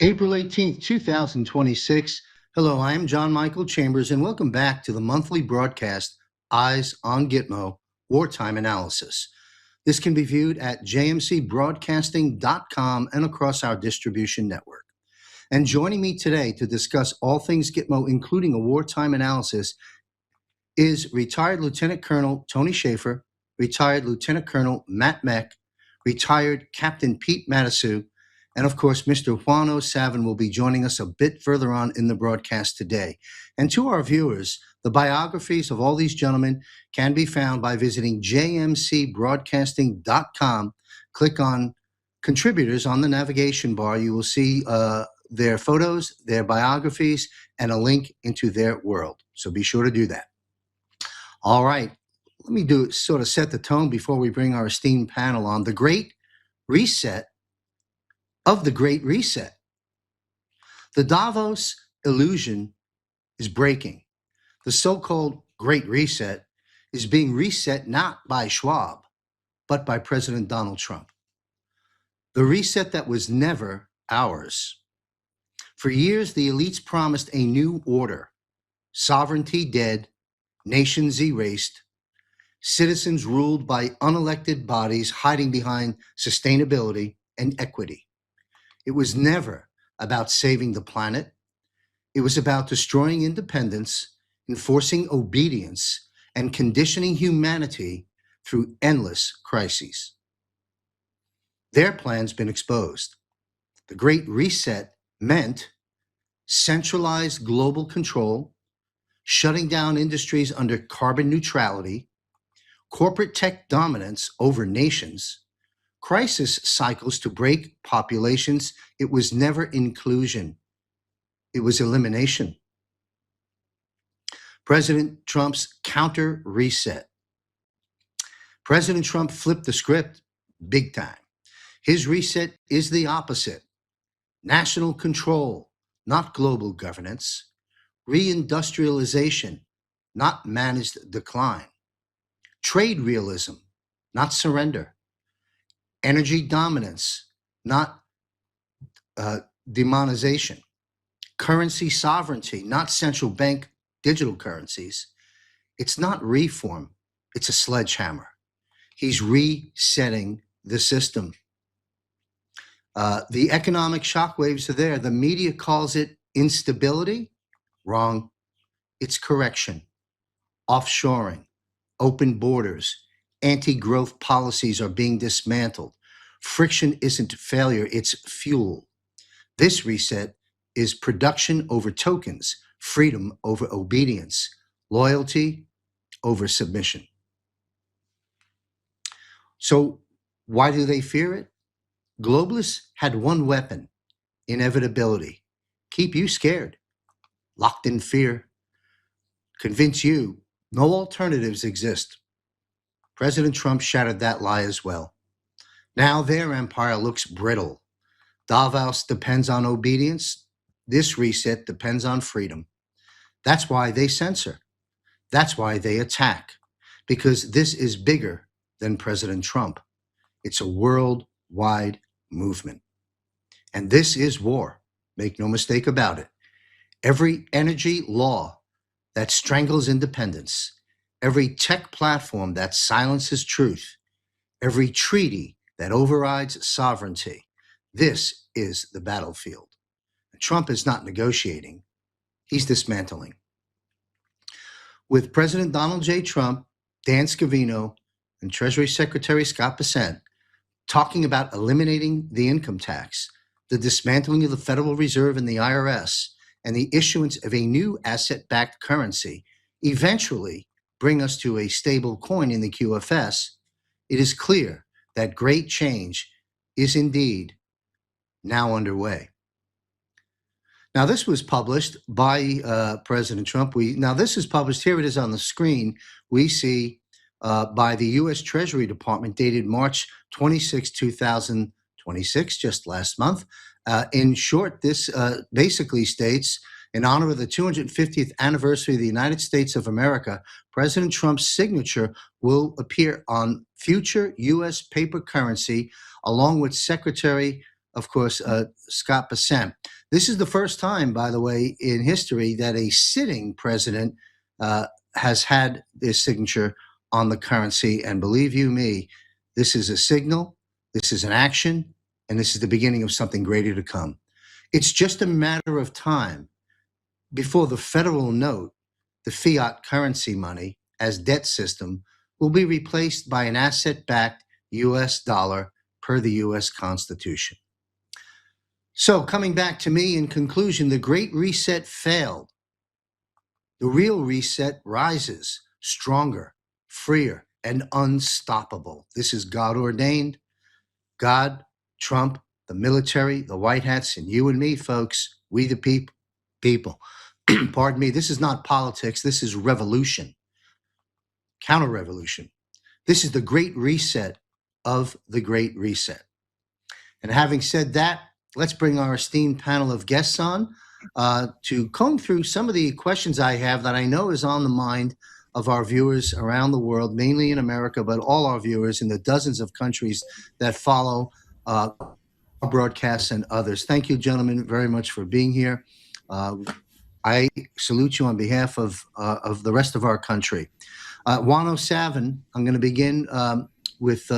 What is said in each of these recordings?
April 18th, 2026. Hello, I am John Michael Chambers, and welcome back to the monthly broadcast, Eyes on Gitmo, Wartime Analysis. This can be viewed at jmcbroadcasting.com and across our distribution network. And joining me today to discuss all things Gitmo, including a wartime analysis, is retired Lieutenant Colonel Tony Schaefer, retired Lieutenant Colonel Matt Mack, retired Captain Pete Hegseth, and of course, Mr. Juan O'Savin will be joining us a bit further on in the broadcast today. And to our viewers, the biographies of all these gentlemen can be found by visiting jmcbroadcasting.com. Click on contributors on the navigation bar. You will see their photos, their biographies, and a link into their world. So be sure to do that. All right, let me sort of set the tone before we bring our esteemed panel on. The Great Reset of the Great Reset. The Davos illusion is breaking. The so-called Great Reset is being reset not by Schwab, but by President Donald Trump. The reset that was never ours. For years, the elites promised a new order. Sovereignty dead, nations erased, citizens ruled by unelected bodies hiding behind sustainability and equity. It was never about saving the planet. It was about destroying independence, enforcing obedience, and conditioning humanity through endless crises. Their plan's been exposed. The Great Reset meant centralized global control, shutting down industries under carbon neutrality, corporate tech dominance over nations, crisis cycles to break populations. It was never inclusion. It was elimination. President Trump's counter reset. President Trump flipped the script big time. His reset is the opposite. National control, not global governance. Reindustrialization, not managed decline. Trade realism, not surrender. Energy dominance, not demonization. Currency sovereignty, not central bank digital currencies. It's not reform, it's a sledgehammer. He's resetting the system. The economic shockwaves are there. The media calls it instability. Wrong. It's correction. Offshoring, open borders, anti-growth policies are being dismantled. Friction isn't failure, it's fuel. This reset is production over tokens, freedom over obedience, loyalty over submission. So why do they fear it? Globalists had one weapon, inevitability. Keep you scared, locked in fear, convince you no alternatives exist. President Trump shattered that lie as well. Now their empire looks brittle. Davos depends on obedience. This reset depends on freedom. That's why they censor. That's why they attack. Because this is bigger than President Trump. It's a worldwide movement. And this is war. Make no mistake about it. Every energy law that strangles independence, every tech platform that silences truth, every treaty that overrides sovereignty, this is the battlefield. Trump is not negotiating, he's dismantling. With President Donald J. Trump, Dan Scavino, and Treasury Secretary Scott Bessent talking about eliminating the income tax, the dismantling of the Federal Reserve and the IRS, and the issuance of a new asset-backed currency, eventually bring us to a stable coin in the QFS, it is clear that great change is indeed now underway. Now, this was published by President Trump. This is published, here it is on the screen. We see by the U.S. Treasury Department dated March 26, 2026, just last month. In short, this basically states, in honor of the 250th anniversary of the United States of America, President Trump's signature will appear on future U.S. paper currency, along with Secretary of course, Scott Bessent. This is the first time, by the way, in history that a sitting president has had his signature on the currency. And believe you me, this is a signal, this is an action, and this is the beginning of something greater to come. It's just a matter of time before the federal note, the fiat currency money as debt system, will be replaced by an asset-backed US dollar per the US Constitution. So coming back to me in conclusion, the Great Reset failed. The real reset rises stronger, freer, and unstoppable. This is God ordained. God, Trump, the military, the white hats, and you and me, folks, we the people. Pardon me, this is not politics. This is revolution, counter-revolution. This is the Great Reset of the Great Reset. And having said that, let's bring our esteemed panel of guests on to comb through some of the questions I have that I know is on the mind of our viewers around the world, mainly in America, but all our viewers in the dozens of countries that follow our broadcasts and others. Thank you, gentlemen, very much for being here. I salute you on behalf of the rest of our country. Juan O'Savin, I'm going to begin with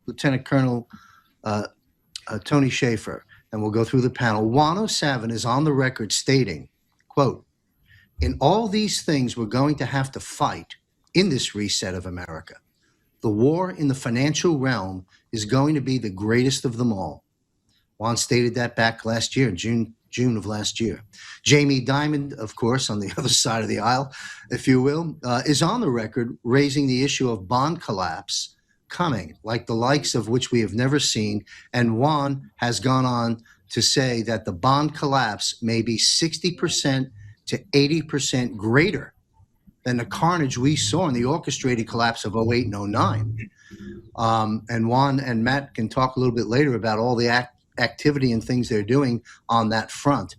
Lieutenant Colonel Tony Shaffer, and we'll go through the panel. Juan O'Savin is on the record stating, quote, "In all these things we're going to have to fight in this reset of America. The war in the financial realm is going to be the greatest of them all." Juan stated that back last year, June of last year. Jamie Dimon, of course, on the other side of the aisle, if you will, is on the record raising the issue of bond collapse coming, like the likes of which we have never seen. And Juan has gone on to say that the bond collapse may be 60% to 80% greater than the carnage we saw in the orchestrated collapse of 08 and 09. And Juan and Matt can talk a little bit later about all the activity and things they're doing on that front.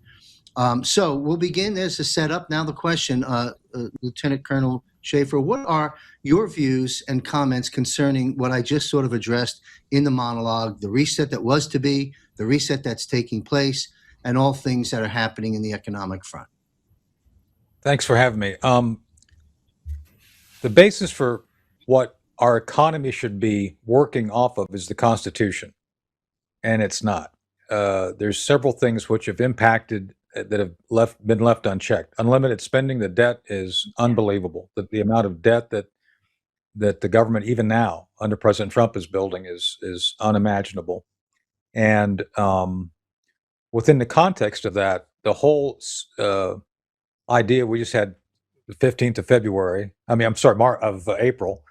So we'll begin. There's a setup. Now the question, Lieutenant Colonel Shaffer, what are your views and comments concerning what I just sort of addressed in the monologue, the reset that was to be, the reset that's taking place, and all things that are happening in the economic front? Thanks for having me. The basis for what our economy should be working off of is the Constitution, and it's not. There's several things which have impacted that have been left unchecked. Unlimited spending, the debt is unbelievable. The amount of debt that the government, even now under President Trump, is building is unimaginable. And within the context of that, the whole idea we just had the 15th of February. I'm sorry, of April.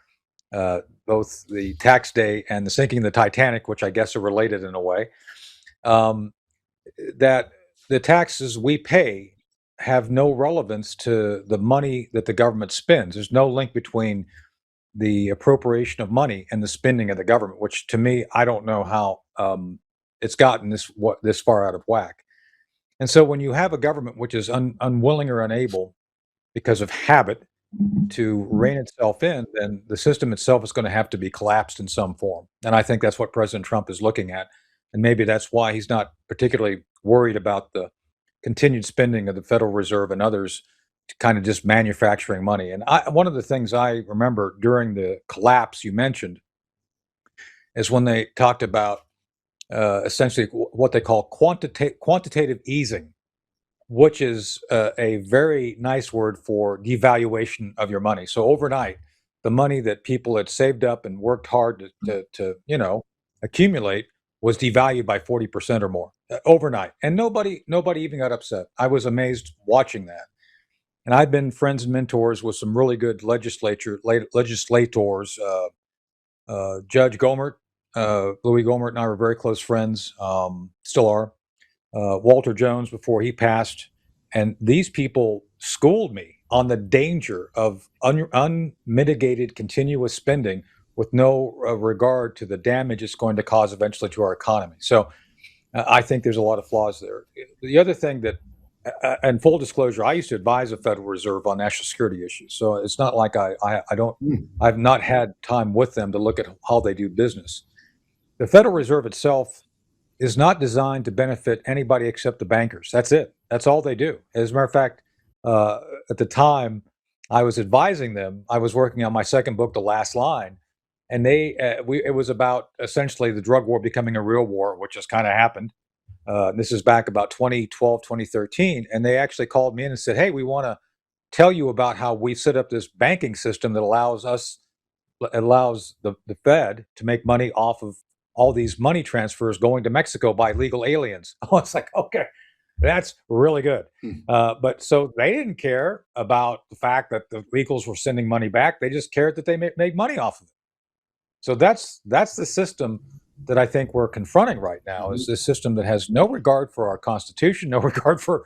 Both the tax day and the sinking of the Titanic, which I guess are related in a way. That the taxes we pay have no relevance to the money that the government spends. There's no link between the appropriation of money and the spending of the government, which to me, I don't know how it's gotten this far out of whack. And so when you have a government which is unwilling or unable because of habit to rein itself in, then the system itself is going to have to be collapsed in some form. And I think that's what President Trump is looking at. And maybe that's why he's not particularly worried about the continued spending of the Federal Reserve and others to kind of just manufacturing money. And one of the things I remember during the collapse you mentioned is when they talked about essentially what they call quantitative easing, which is a very nice word for devaluation of your money. So overnight, the money that people had saved up and worked hard to accumulate was devalued by 40% or more overnight, and nobody even got upset. I was amazed watching that, and I've been friends and mentors with some really good legislators. Judge Gohmert, Louis Gohmert, and I were very close friends, still are. Walter Jones before he passed, and these people schooled me on the danger of unmitigated continuous spending with no regard to the damage it's going to cause eventually to our economy. So I think there's a lot of flaws there. The other thing that, and full disclosure, I used to advise the Federal Reserve on national security issues. So it's not like I've not had time with them to look at how they do business. The Federal Reserve itself is not designed to benefit anybody except the bankers. That's it. That's all they do. As a matter of fact, at the time I was advising them, I was working on my second book, The Last Line, and it was about essentially the drug war becoming a real war, which has kind of happened. This is back about 2012, 2013, and they actually called me in and said, "Hey, we want to tell you about how we set up this banking system that allows the Fed to make money off of all these money transfers going to Mexico by legal aliens." I was like, okay, that's really good. But so they didn't care about the fact that the legals were sending money back. They just cared that they made money off of it. So that's the system that I think we're confronting right now, is this system that has no regard for our Constitution, no regard for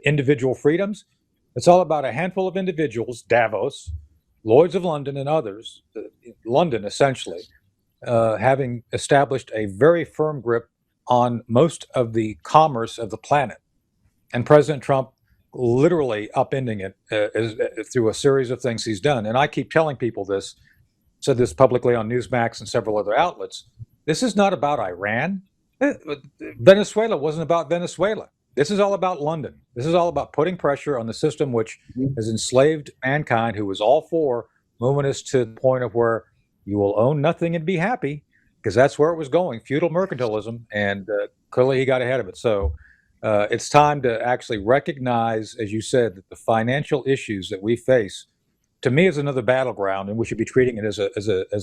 individual freedoms. It's all about a handful of individuals, Davos, Lloyds of London, and others, London essentially, having established a very firm grip on most of the commerce of the planet. And President Trump literally upending it through a series of things he's done. And I keep telling people this, said this publicly on Newsmax and several other outlets. This is not about Iran. Venezuela wasn't about Venezuela. This is all about London. This is all about putting pressure on the system which has enslaved mankind, who was all for moving us to the point of where you will own nothing and be happy, because that's where it was going, feudal mercantilism, and clearly he got ahead of it. So it's time to actually recognize, as you said, that the financial issues that we face, to me, is another battleground, and we should be treating it as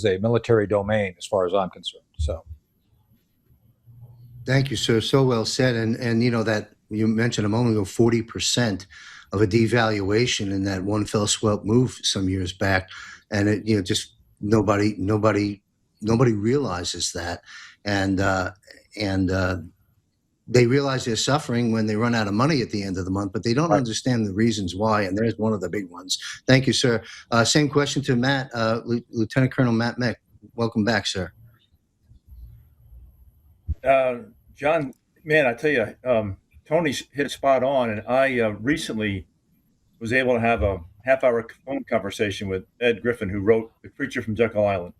a military domain, as far as I'm concerned. So, Thank you, sir. So well said. And you know that you mentioned a moment ago, 40% of a devaluation in that one fell swoop move some years back, and it just nobody realizes that, and they realize they're suffering when they run out of money at the end of the month, but they don't understand the reasons why. And there's one of the big ones. Thank you, sir. Same question to Matt, Lieutenant Colonel Matt Mack. Welcome back, sir. John, man, I tell you, Tony's hit spot on, and I recently was able to have a half-hour phone conversation with Ed Griffin, who wrote "The Creature from Jekyll Island,"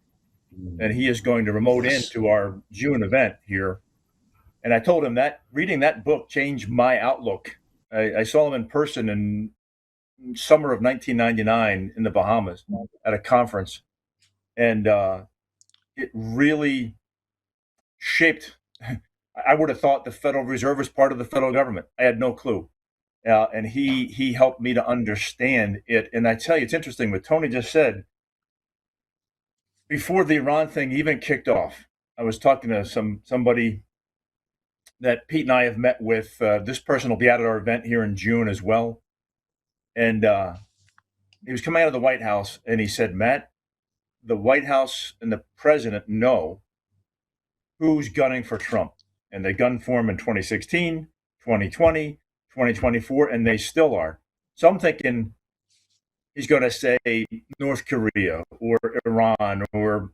and he is going to remote Yes. into our June event here. And I told him that reading that book changed my outlook. I saw him in person in summer of 1999 in the Bahamas at a conference, and it really shaped. I would have thought the Federal Reserve was part of the federal government. I had no clue, and he helped me to understand it. And I tell you, it's interesting what Tony just said. Before the Iran thing even kicked off, I was talking to somebody that Pete and I have met with. This person will be at our event here in June as well, and he was coming out of the White House, and he said, "Matt, the White House and the president know who's gunning for Trump. And they gunned for him in 2016, 2020, 2024, and they still are." So I'm thinking he's going to say North Korea or Iran or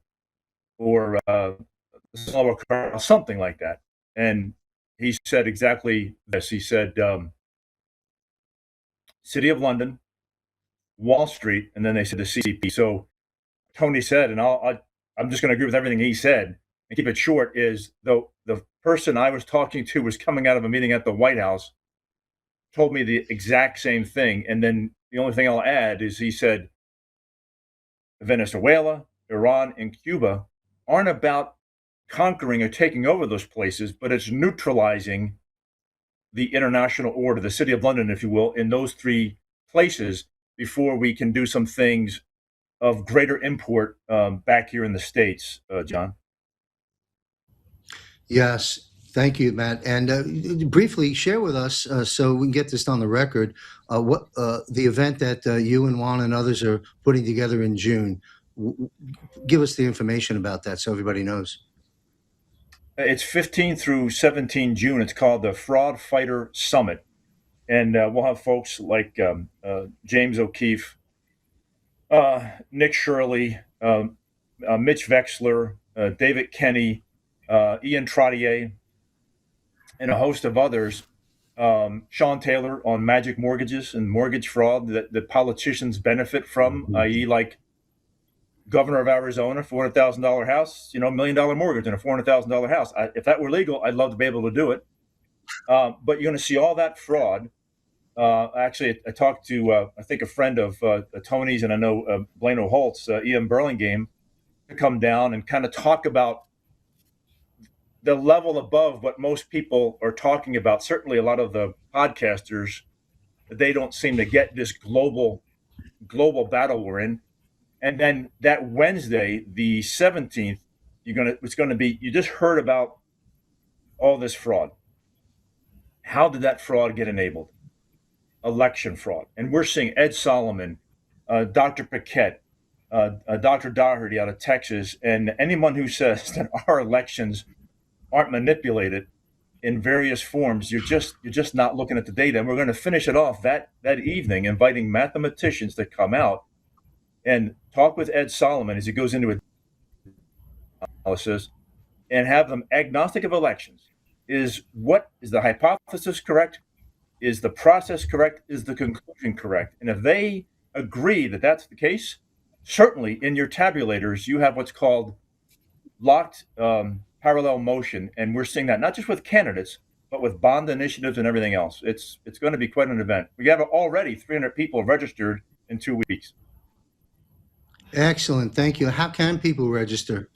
something like that. And he said exactly this. He said, City of London, Wall Street, and then they said the CCP. So Tony said, and I'm just going to agree with everything he said and keep it short, is the person I was talking to was coming out of a meeting at the White House, told me the exact same thing. And then the only thing I'll add is he said Venezuela, Iran, and Cuba aren't about conquering or taking over those places, but it's neutralizing the international order, the City of London, if you will, in those three places before we can do some things of greater import back here in the States, John. Yes. Thank you, Matt. And briefly share with us, so we can get this on the record, what the event that you and Juan and others are putting together in June. Give us the information about that so everybody knows. It's 15 through 17 June. It's called the Fraud Fighter Summit. And we'll have folks like James O'Keefe, Nick Shirley, Mitch Vexler, David Kenny, Ian Trottier, and a host of others. Sean Taylor on magic mortgages and mortgage fraud that politicians benefit from, i.e., like governor of Arizona, $400,000 house, $1 million mortgage and a $400,000 house. If that were legal, I'd love to be able to do it. But you're going to see all that fraud. Actually, I talked to, I think, a friend of Tony's, and I know Blano Holtz, Ian Burlingame, to come down and kind of talk about the level above what most people are talking about. Certainly a lot of the podcasters, they don't seem to get this global battle we're in. And then that Wednesday, the 17th, it's going to be, you just heard about all this fraud. How did that fraud get enabled? Election fraud. And we're seeing Ed Solomon, Dr. Paquette, Dr. Doherty out of Texas, and anyone who says that our elections aren't manipulated in various forms, you're just not looking at the data. And we're going to finish it off that evening, inviting mathematicians to come out and talk with Ed Solomon as he goes into analysis and have them agnostic of elections. Is the hypothesis correct? Is the process correct? Is the conclusion correct? And if they agree that that's the case, certainly in your tabulators, you have what's called locked parallel motion. And we're seeing that not just with candidates, but with bond initiatives and everything else. It's going to be quite an event. We have already 300 people registered in 2 weeks. Excellent. Thank you. How can people register?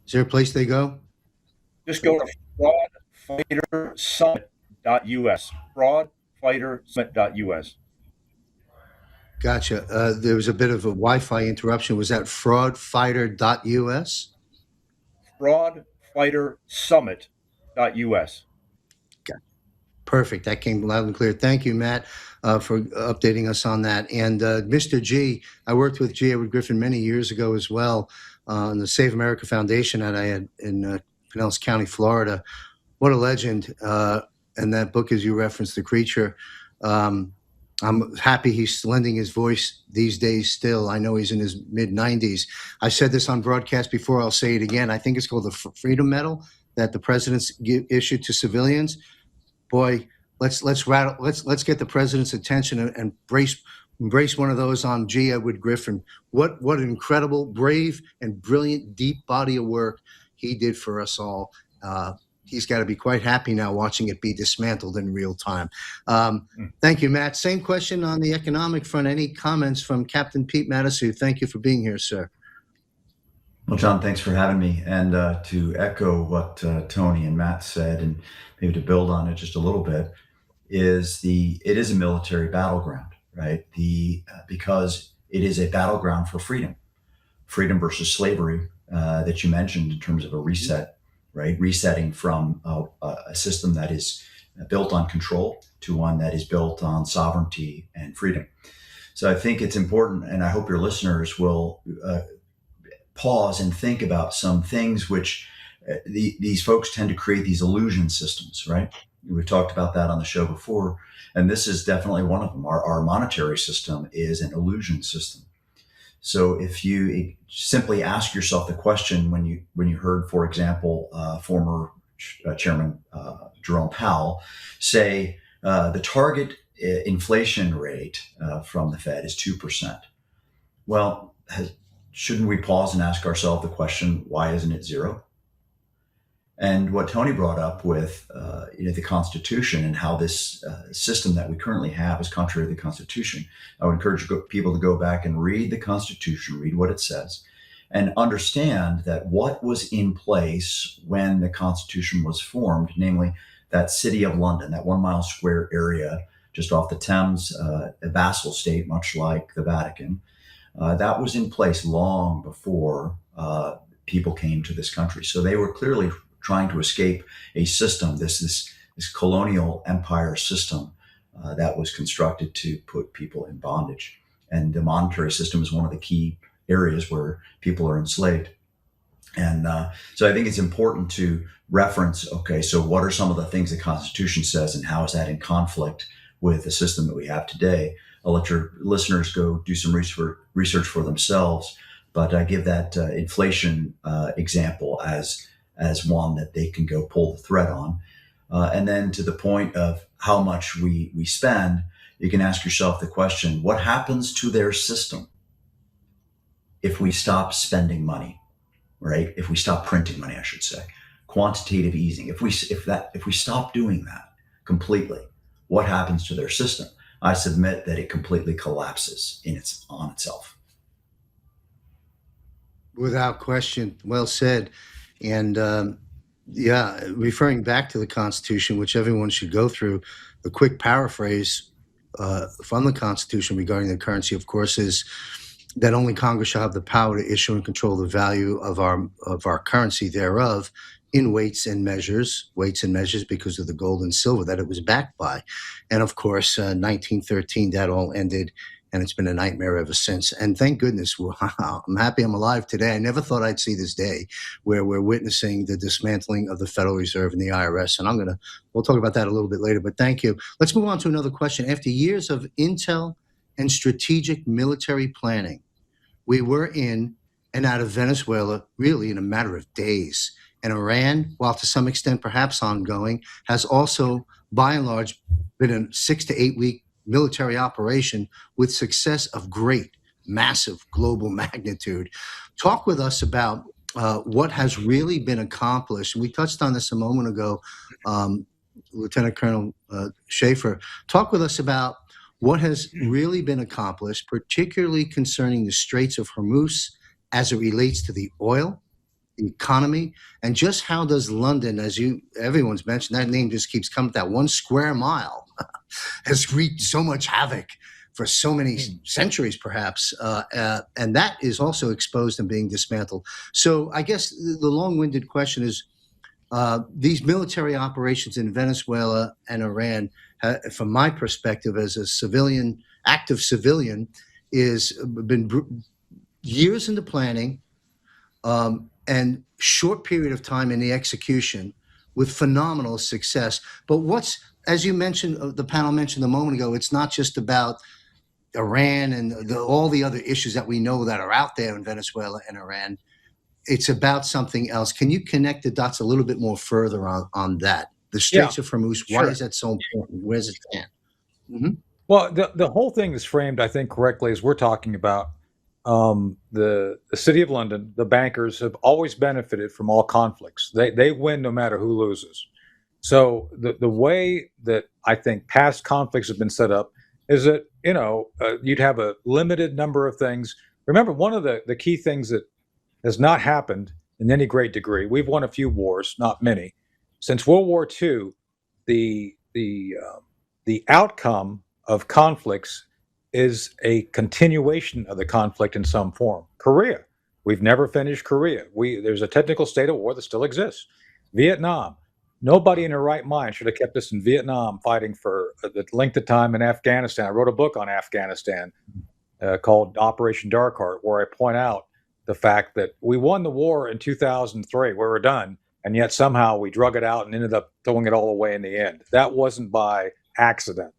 Is there a place they go? Just go to fraudfightersummit.us. Fraudfightersummit.us. Gotcha. There was a bit of a Wi-Fi interruption. Was that fraudfighter.us? Fraudfightersummit.us. Perfect. That came loud and clear. Thank you, Matt, for updating us on that. And Mr. G, I worked with G. Edward Griffin many years ago as well on the Save America Foundation that I had in Pinellas County, Florida. What a legend. And that book, as you referenced, The Creature. I'm happy he's lending his voice these days still. I know he's in his mid-90s. I said this on broadcast before. I'll say it again. I think it's called the Freedom Medal that the president's issued to civilians. Boy, let's get the president's attention and embrace one of those on G. Edward Griffin. What an incredible, brave, and brilliant, deep body of work he did for us all. He's got to be quite happy now watching it be dismantled in real time. Thank you, Matt. Same question on the economic front. Any comments from Captain Pete Matasu? Thank you for being here, sir. Well, John, thanks for having me. And to echo what Tony and Matt said, and maybe to build on it just a little bit, it is a military battleground, right? Because it is a battleground for freedom versus slavery that you mentioned in terms of a reset, right? Resetting from a system that is built on control to one that is built on sovereignty and freedom. So I think it's important, and I hope your listeners will pause and think about some things which these folks tend to create these illusion systems, right? We've talked about that on the show before, and this is definitely one of them. Our monetary system is an illusion system. So if you simply ask yourself the question when you heard, for example, former Chairman Jerome Powell say the target inflation rate from the Fed is 2%. Well, shouldn't we pause and ask ourselves the question, why isn't it zero? And what Tony brought up with the Constitution and how this system that we currently have is contrary to the Constitution. I would encourage people to go back and read the Constitution, read what it says, and understand that what was in place when the Constitution was formed, namely that City of London, that 1 mile square area just off the Thames, a vassal state, much like the Vatican, that was in place long before people came to this country. So they were clearly trying to escape a system, this colonial empire system that was constructed to put people in bondage. And the monetary system is one of the key areas where people are enslaved. And so I think it's important to reference, okay, so what are some of the things the Constitution says and how is that in conflict with the system that we have today? I'll let your listeners go do some research for themselves, but I give that inflation example as one that they can go pull the thread on. And then to the point of how much we spend, you can ask yourself the question, what happens to their system if we stop spending money, right? If we stop printing money, I should say, quantitative easing. If we stop doing that completely, what happens to their system? I submit that it completely collapses on itself. Without question, well said. And yeah, referring back to the Constitution, which everyone should go through, the quick paraphrase from the Constitution regarding the currency, of course, is that only Congress shall have the power to issue and control the value of our currency thereof in weights and measures because of the gold and silver that it was backed by. And of course, 1913, that all ended, and it's been a nightmare ever since. And thank goodness, I'm happy I'm alive today. I never thought I'd see this day where we're witnessing the dismantling of the Federal Reserve and the IRS. And we'll talk about that a little bit later, but thank you. Let's move on to another question. After years of intel and strategic military planning, we were in and out of Venezuela really in a matter of days. And Iran, while to some extent perhaps ongoing, has also, by and large, been a 6 to 8 week military operation with success of great, massive global magnitude. Talk with us about what has really been accomplished. And we touched on this a moment ago, Lieutenant Colonel Schaefer. Talk with us about what has really been accomplished, particularly concerning the Straits of Hormuz as it relates to the oil, the economy, and just how does London, everyone's mentioned, that name just keeps coming, that 1 square mile has wreaked so much havoc for so many centuries, perhaps, and that is also exposed and being dismantled. So I guess the long-winded question is, these military operations in Venezuela and Iran, from my perspective as a active civilian, is been years in the planning and short period of time in the execution with phenomenal success. But as you mentioned, the panel mentioned a moment ago, it's not just about Iran and all the other issues that we know that are out there in Venezuela and Iran. It's about something else. Can you connect the dots a little bit more further on that? The Straits of Hormuz, why is that so important? Where's it stand? Mm-hmm. Well, the whole thing is framed, I think, correctly as we're talking about. The City of London, the bankers have always benefited from all conflicts. They win no matter who loses. So the way that I think past conflicts have been set up is that, you'd have a limited number of things. Remember, one of the key things that has not happened in any great degree. We've won a few wars, not many. Since World War II, the outcome of conflicts is a continuation of the conflict in some form. Korea, we've never finished Korea. There's a technical state of war that still exists. Vietnam, nobody in their right mind should have kept us in Vietnam fighting for the length of time in Afghanistan. I wrote a book on Afghanistan called Operation Dark Heart, where I point out the fact that we won the war in 2003, where we're done, and yet somehow we drug it out and ended up throwing it all away in the end. That wasn't by accident.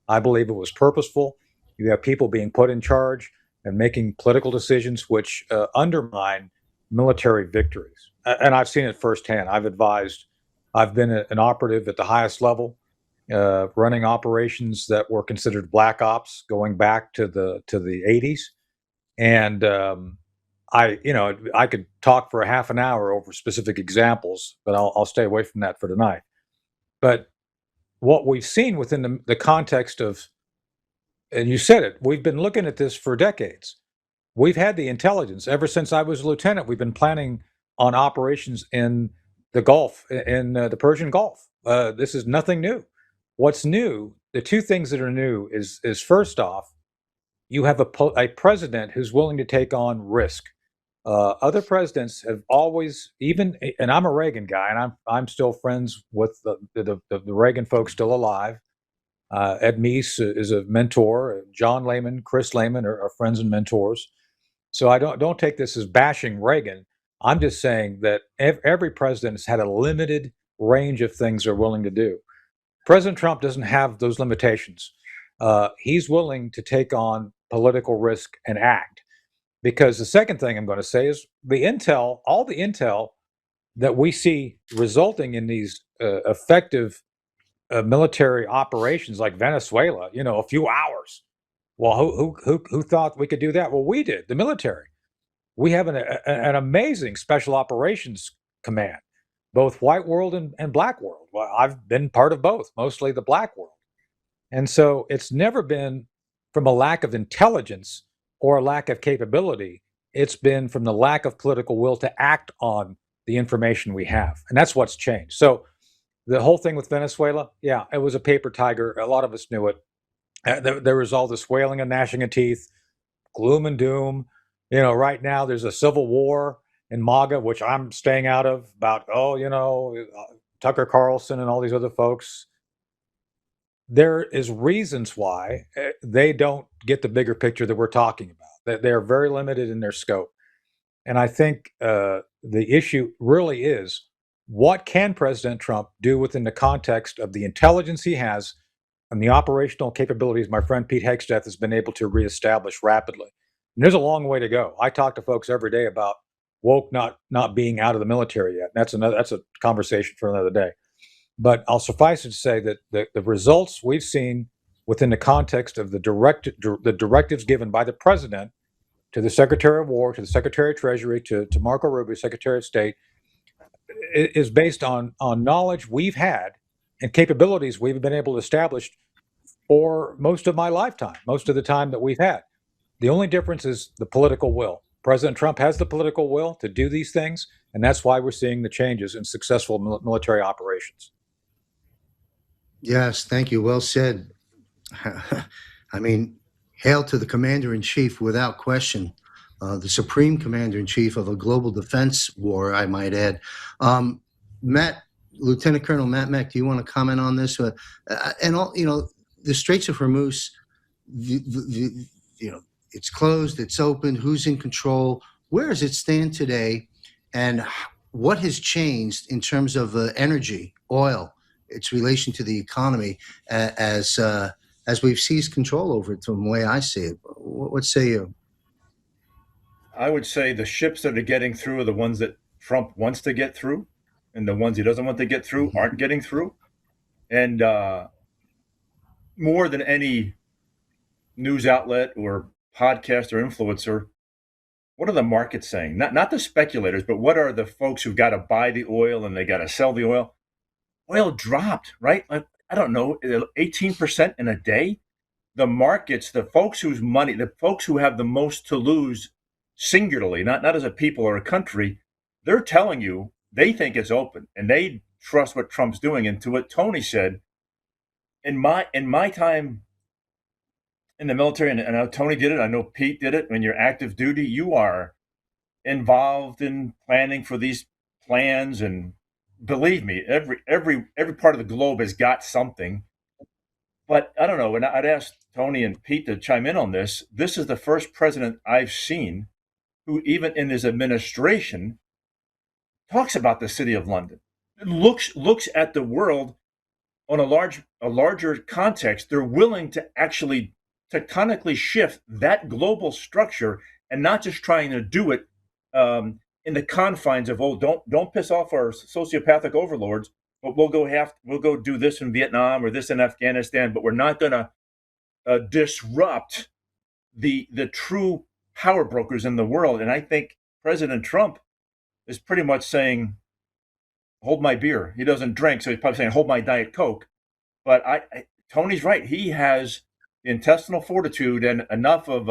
I believe it was purposeful. You have people being put in charge and making political decisions which undermine military victories. And I've seen it firsthand. I've been an operative at the highest level, running operations that were considered black ops going back to the 80s. And I could talk for a half an hour over specific examples, but I'll stay away from that for tonight. But what we've seen within the context of, and you said it, we've been looking at this for decades. We've had the intelligence. Ever since I was a lieutenant, we've been planning on operations in the Gulf, in the Persian Gulf. This is nothing new. What's new, the two things that are new is first off, you have a president who's willing to take on risk. Other presidents have always, and I'm a Reagan guy, and I'm still friends with the Reagan folks still alive. Ed Meese is a mentor. John Lehman, Chris Lehman are friends and mentors. So I don't take this as bashing Reagan. I'm just saying that every president has had a limited range of things they're willing to do. President Trump doesn't have those limitations. He's willing to take on political risk and act. Because the second thing I'm going to say is all the intel that we see resulting in these effective military operations like Venezuela, a few hours. Well, who thought we could do that? Well, we did, the military. we have an amazing special operations command, both white world and black world. Well, I've been part of both, mostly the black world. And so it's never been from a lack of intelligence or a lack of capability. It's been from the lack of political will to act on the information we have. And that's what's changed. So the whole thing with Venezuela, yeah, it was a paper tiger. A lot of us knew it. There was all this wailing and gnashing of teeth, gloom and doom. Right now there's a civil war in MAGA, which I'm staying out of, about, Tucker Carlson and all these other folks. There is reasons why they don't get the bigger picture that we're talking about. That they're very limited in their scope. And I think the issue really is, what can President Trump do within the context of the intelligence he has and the operational capabilities my friend Pete Hegseth has been able to reestablish rapidly? And there's a long way to go. I talk to folks every day about woke not being out of the military yet. That's a conversation for another day. But I'll suffice it to say that the results we've seen within the context of the directives given by the president to the Secretary of War, to the Secretary of Treasury, to Marco Rubio, Secretary of State, is based on knowledge we've had and capabilities we've been able to establish for most of my lifetime, most of the time that we've had. The only difference is the political will. President Trump has the political will to do these things, and that's why we're seeing the changes in successful military operations. Yes, thank you. Well said. I mean, hail to the commander-in-chief without question, the supreme commander-in-chief of a global defense war, I might add. Matt, Lieutenant Colonel Matt Mack, do you want to comment on this? And all, the Straits of Hormuz, it's closed, it's open, who's in control? Where does it stand today? And what has changed in terms of energy, oil, its relation to the economy as we've seized control over it from the way I see it? What say you? I would say the ships that are getting through are the ones that Trump wants to get through, and the ones he doesn't want to get through aren't getting through. And more than any news outlet or podcast or influencer, what are the markets saying? Not the speculators, but what are the folks who've got to buy the oil and they got to sell the oil? Oil dropped, right? I don't know, 18% in a day. The markets, the folks whose money, the folks who have the most to lose singularly, not as a people or a country, they're telling you they think it's open and they trust what Trump's doing. And to what Tony said, in my time in the military, and I know Tony did it, I know Pete did it, when you're active duty, you are involved in planning for these plans. And believe me, every part of the globe has got something. But I don't know, and I'd ask Tony and Pete to chime in on this. This is the first president I've seen who, even in his administration, talks about the city of London. Looks at the world on a larger context. They're willing to actually tectonically shift that global structure and not just trying to do it in the confines of, don't piss off our sociopathic overlords, but we'll go do this in Vietnam or this in Afghanistan, but we're not going to disrupt the true power brokers in the world. And I think President Trump is pretty much saying, hold my beer. He doesn't drink, so he's probably saying, hold my Diet Coke. But Tony's right. He has the intestinal fortitude and enough of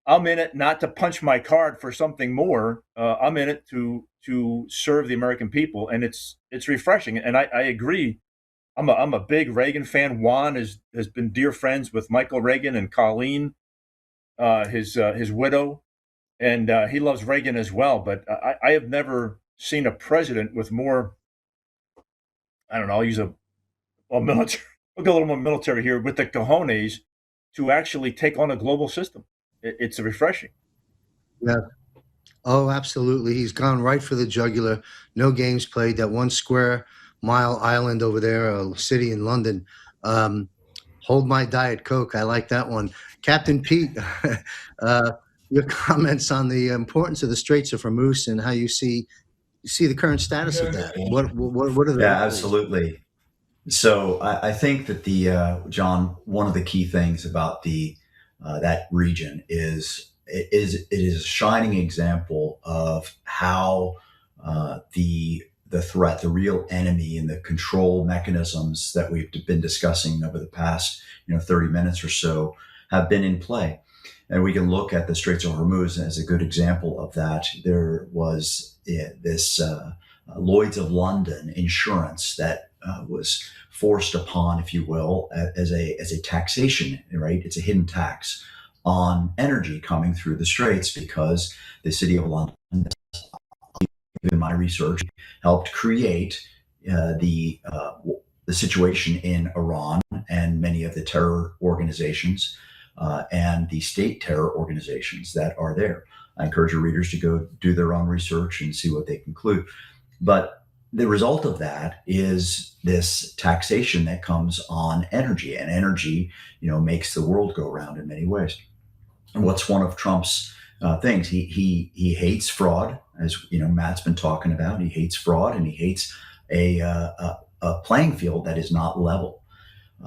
I'm in it not to punch my card for something more. I'm in it to serve the American people, and it's refreshing. And I agree. I'm a big Reagan fan. Juan has been dear friends with Michael Reagan and Colleen, his widow, and he loves Reagan as well. But I have never seen a president with more. I don't know. I'll use military. We'll go a little more military here, with the cojones to actually take on a global system. It's refreshing. Yeah. Oh, absolutely. He's gone right for the jugular. No games played. That 1 square mile island over there, a city in London. Hold my Diet Coke. I like that one. Captain Pete, your comments on the importance of the Straits of Hormuz and how you see the current status of that. What are the Yeah, absolutely. So I think that John, one of the key things about that region is it is a shining example of how the threat, the real enemy, and the control mechanisms that we've been discussing over the past 30 minutes or so have been in play. And we can look at the Straits of Hormuz as a good example of that. There was this Lloyd's of London insurance that was forced upon, if you will, as a taxation, right? It's a hidden tax on energy coming through the Straits because the city of London, in my research, helped create the situation in Iran and many of the terror organizations and the state terror organizations that are there. I encourage your readers to go do their own research and see what they conclude. But the result of that is this taxation that comes on energy, and energy, makes the world go round in many ways. And what's one of Trump's things? He hates fraud, as Matt's been talking about. He hates fraud, and he hates a playing field that is not level.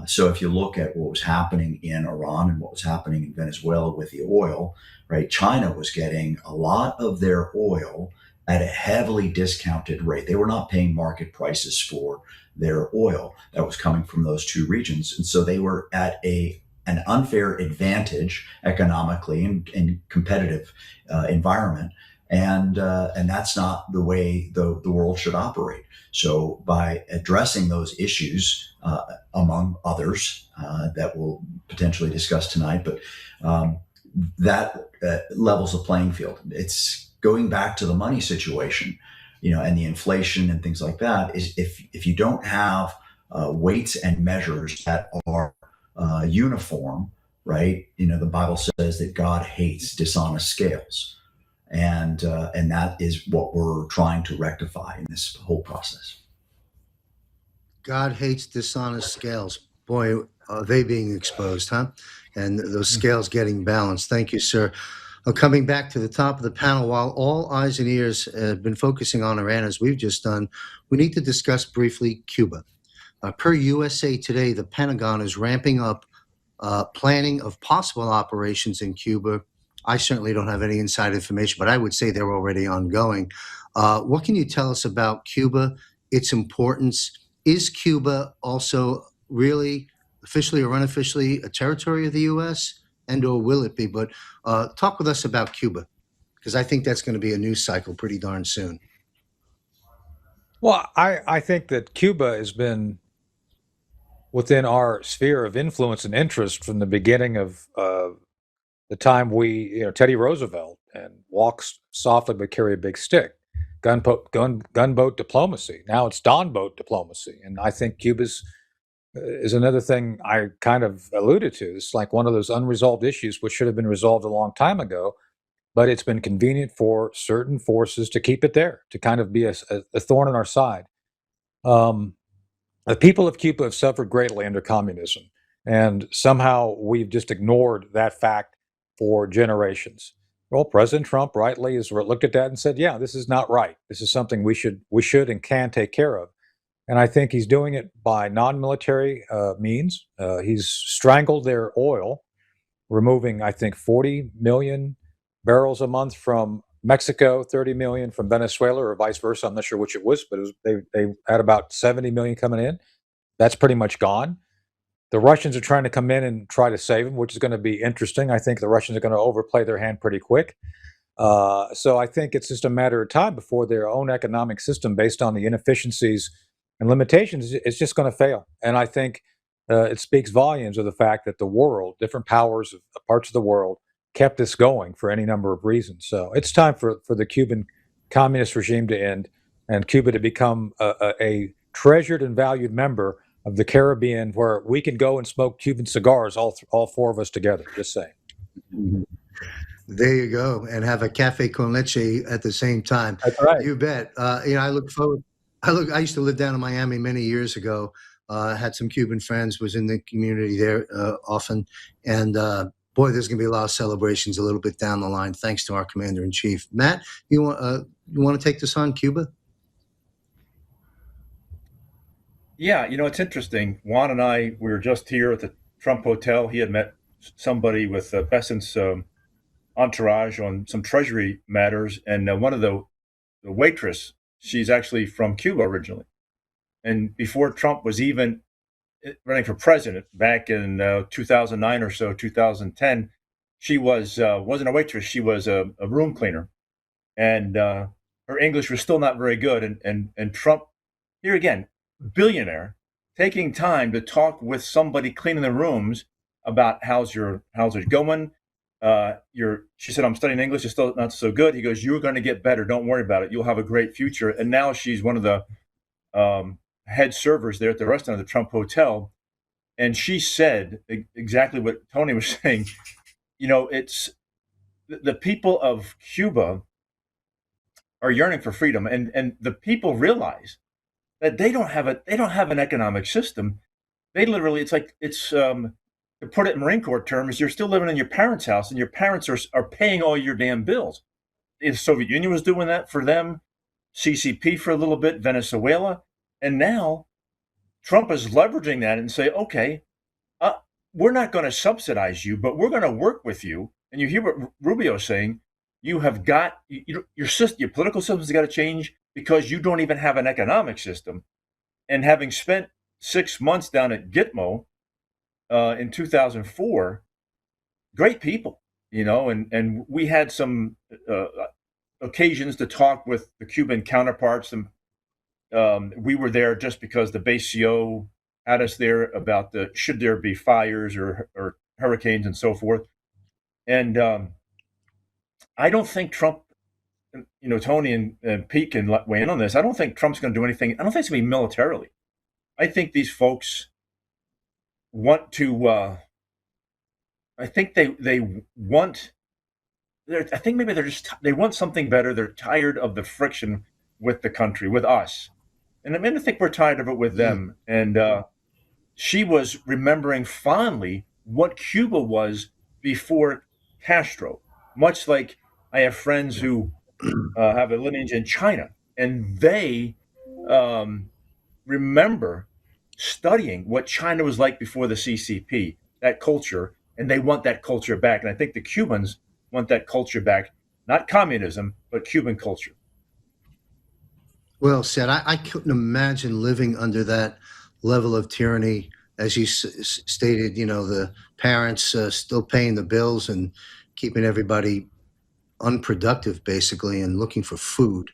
So if you look at what was happening in Iran and what was happening in Venezuela with the oil, right? China was getting a lot of their oil at a heavily discounted rate. They were not paying market prices for their oil that was coming from those two regions. And so they were at an unfair advantage economically and competitive environment. And that's not the way the world should operate. So by addressing those issues, among others that we'll potentially discuss tonight, but that levels the playing field. It's going back to the money situation, and the inflation and things like that. Is if you don't have weights and measures that are uniform, right? The Bible says that God hates dishonest scales, and that is what we're trying to rectify in this whole process. God hates dishonest scales. Boy, are they being exposed, huh? And those scales getting balanced. Thank you, sir. Coming back to the top of the panel, while all eyes and ears have been focusing on Iran, as we've just done, we need to discuss briefly Cuba. Per USA Today, the Pentagon is ramping up planning of possible operations in Cuba. I certainly don't have any inside information, but I would say they're already ongoing. What can you tell us about Cuba, its importance? Is Cuba also really officially or unofficially a territory of the U.S., and or will it be? But talk with us about Cuba, because I think that's going to be a news cycle pretty darn soon. Well, I think that Cuba has been within our sphere of influence and interest from the beginning of the time Teddy Roosevelt and walks softly but carry a big stick, gunboat diplomacy. Now it's Donboat diplomacy, and I think Cuba's is another thing I kind of alluded to. It's like one of those unresolved issues which should have been resolved a long time ago, but it's been convenient for certain forces to keep it there, to kind of be a thorn in our side. The people of Cuba have suffered greatly under communism, and somehow we've just ignored that fact for generations. Well, President Trump rightly has looked at that and said, "Yeah, this is not right. This is something we should and can take care of." And I think he's doing it by non-military means. He's strangled their oil, removing, I think, 40 million barrels a month from Mexico, 30 million from Venezuela, or vice versa. I'm not sure which it was, but they had about 70 million coming in. That's pretty much gone. The Russians are trying to come in and try to save them, which is going to be interesting. I think the Russians are going to overplay their hand pretty quick. So I think it's just a matter of time before their own economic system, based on the inefficiencies and limitations, is just going to fail. And I think it speaks volumes of the fact that the world, different powers of parts of the world, kept this going for any number of reasons. So it's time for the Cuban communist regime to end and Cuba to become a treasured and valued member of the Caribbean, where we can go and smoke Cuban cigars, all four of us together. Just saying. There you go, and have a cafe con leche at the same time. That's right. You bet. I look forward. I used to live down in Miami many years ago. Had some Cuban friends. Was in the community there often, and boy, there's going to be a lot of celebrations a little bit down the line, thanks to our commander in chief. Matt, you want to take this on, Cuba? Yeah, it's interesting. Juan and I, we were just here at the Trump Hotel. He had met somebody with Besson's entourage on some treasury matters, and one of the waitress, she's actually from Cuba originally, and before Trump was even running for president back in 2009 or so, 2010, she wasn't a waitress, she was a room cleaner, and her English was still not very good, and Trump, here again, billionaire, taking time to talk with somebody cleaning the rooms about how's it going. She said, I'm studying English, it's still not so good. He goes, you're going to get better. Don't worry about it. You'll have a great future. And now she's one of the head servers there at the restaurant at the Trump Hotel. And she said exactly what Tony was saying. It's the people of Cuba are yearning for freedom, and the people realize that they don't have an economic system. They literally, to put it in Marine Corps terms, you're still living in your parents' house, and your parents are paying all your damn bills. The Soviet Union was doing that for them, CCP for a little bit, Venezuela, and now Trump is leveraging that and say, okay, we're not going to subsidize you, but we're going to work with you. And you hear what Rubio's saying. You have got your system, your political system's got to change because you don't even have an economic system. And having spent 6 months down at Gitmo in 2004, great people, and we had some occasions to talk with the Cuban counterparts. And we were there just because the base CO had us there about should there be fires or hurricanes and so forth. And I don't think Trump, Tony and Pete can weigh in on this. I don't think Trump's going to do anything. I don't think it's going to be militarily. I think these folks want to. I think they want. I think maybe they want something better. They're tired of the friction with the country, with us, and I think we're tired of it with them. And she was remembering fondly what Cuba was before Castro, much like I have friends who have a lineage in China, and they remember studying what China was like before the CCP, that culture, and they want that culture back. And I think the Cubans want that culture back, not communism, but Cuban culture. Well said. I couldn't imagine living under that level of tyranny. As you stated, the parents still paying the bills and keeping everybody unproductive, basically, and looking for food.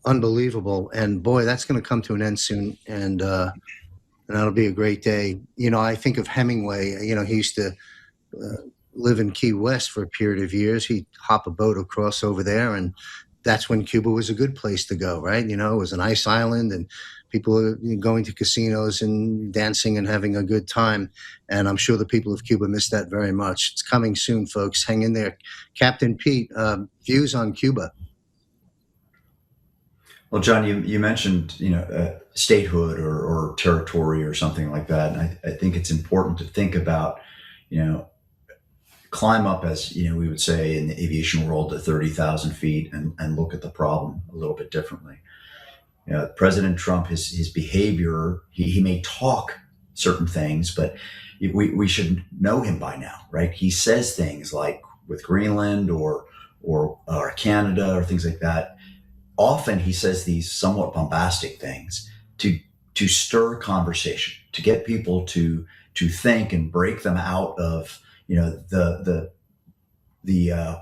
Unbelievable. And boy, that's going to come to an end soon. And that'll be a great day. I think of Hemingway. He used to live in Key West for a period of years. He'd hop a boat across over there, and that's when Cuba was a good place to go, right? It was an ice island, and people were going to casinos and dancing and having a good time. And I'm sure the people of Cuba miss that very much. It's coming soon, folks. Hang in there. Captain Pete, views on Cuba? Well, John, you mentioned statehood or territory or something like that, and I think it's important to think about climb up, as we would say in the aviation world, to 30,000 feet and look at the problem a little bit differently. President Trump, his behavior, he may talk certain things, but we should know him by now, right? He says things like with Greenland or Canada or things like that. Often he says these somewhat bombastic things to stir conversation, to get people to think and break them out of the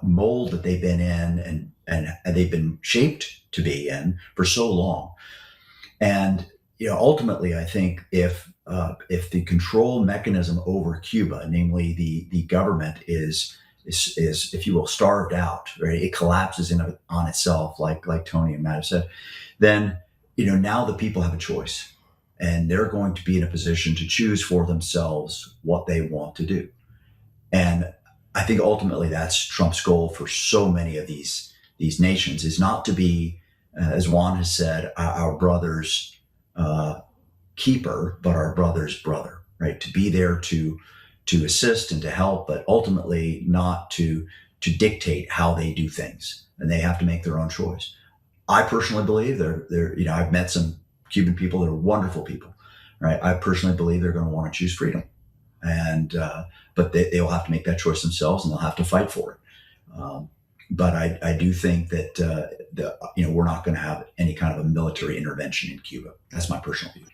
mold that they've been in and they've been shaped to be in for so long. And ultimately, I think if the control mechanism over Cuba, namely the government, is if you will starved out, right? It collapses on itself, like Tony and Matt have said. Then now the people have a choice, and they're going to be in a position to choose for themselves what they want to do. And I think ultimately that's Trump's goal for so many of these nations, is not to be, as Juan has said, our brother's keeper, but our brother's brother, right? To be there to assist and to help, but ultimately not to dictate how they do things, and they have to make their own choice. I personally believe they're I've met some Cuban people that are wonderful people, right? I personally believe they're going to want to choose freedom, and but they will have to make that choice themselves, and they'll have to fight for it. But I do think that we're not going to have any kind of a military intervention in Cuba. That's my personal view.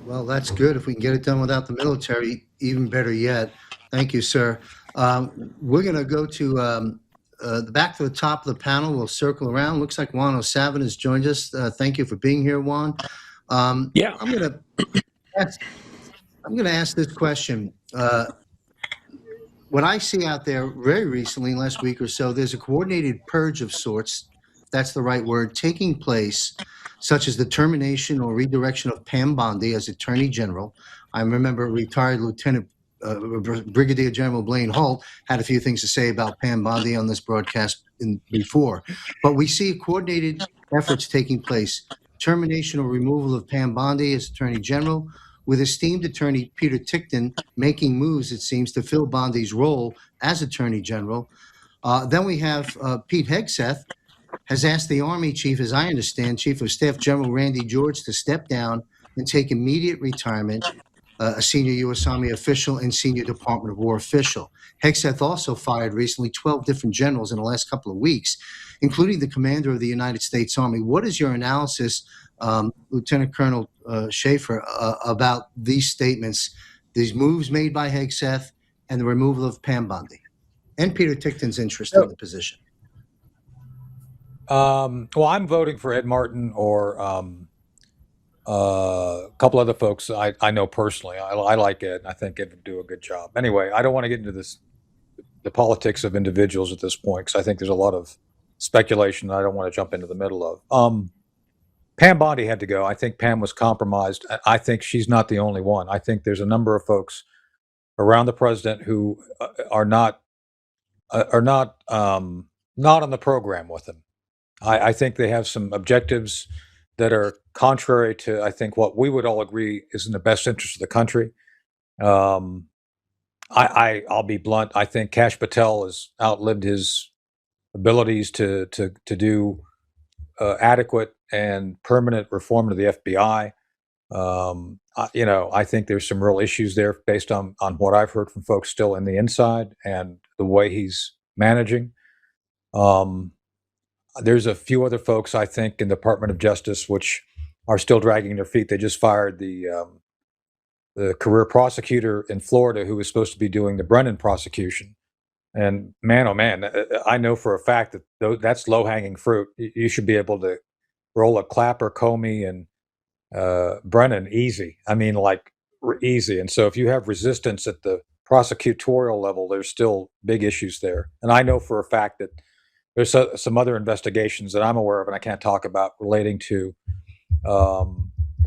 Well, that's good. If we can get it done without the military, even better yet. Thank you, sir. We're going to go to back to the top of the panel. We'll circle around. Looks like Juan O'Savin has joined us. Thank you for being here, Juan. Yeah. I'm going to ask this question. What I see out there very recently, last week or so, there's a coordinated purge of sorts, if that's the right word, taking place, such as the termination or redirection of Pam Bondi as Attorney General. I remember retired Lieutenant Brigadier General Blaine Holt had a few things to say about Pam Bondi on this broadcast before. But we see coordinated efforts taking place, termination or removal of Pam Bondi as Attorney General, with esteemed attorney Peter Tickton making moves, it seems, to fill Bondi's role as Attorney General. Then we have Pete Hegseth has asked the Army Chief, as I understand, Chief of Staff General Randy George, to step down and take immediate retirement, a senior U.S. Army official and senior Department of War official. Hegseth also fired recently 12 different generals in the last couple of weeks, including the commander of the United States Army. What is your analysis, Lieutenant Colonel Schaefer, about these statements, these moves made by Hegseth, and the removal of Pam Bondi, and Peter Tickton's interest in the position? Well, I'm voting for Ed Martin or a couple other folks I know personally. I like Ed, and I think Ed would do a good job. Anyway, I don't want to get into the politics of individuals at this point, because I think there's a lot of speculation that I don't want to jump into the middle of. Pam Bondi had to go. I think Pam was compromised. I think she's not the only one. I think there's a number of folks around the president who are not on the program with him. I think they have some objectives that are contrary to, I think, what we would all agree is in the best interest of the country. I'll be blunt. I think Kash Patel has outlived his abilities to do adequate and permanent reform to the FBI. I think there's some real issues there based on what I've heard from folks still in the inside and the way he's managing. There's a few other folks, I think, in the Department of Justice which are still dragging their feet. They just fired the career prosecutor in Florida who was supposed to be doing the Brennan prosecution. And man, oh man, I know for a fact that that's low-hanging fruit. You should be able to roll a Clapper, Comey, and Brennan easy. I mean, like easy. And so if you have resistance at the prosecutorial level, there's still big issues there. And I know for a fact that there's some other investigations that I'm aware of and I can't talk about relating to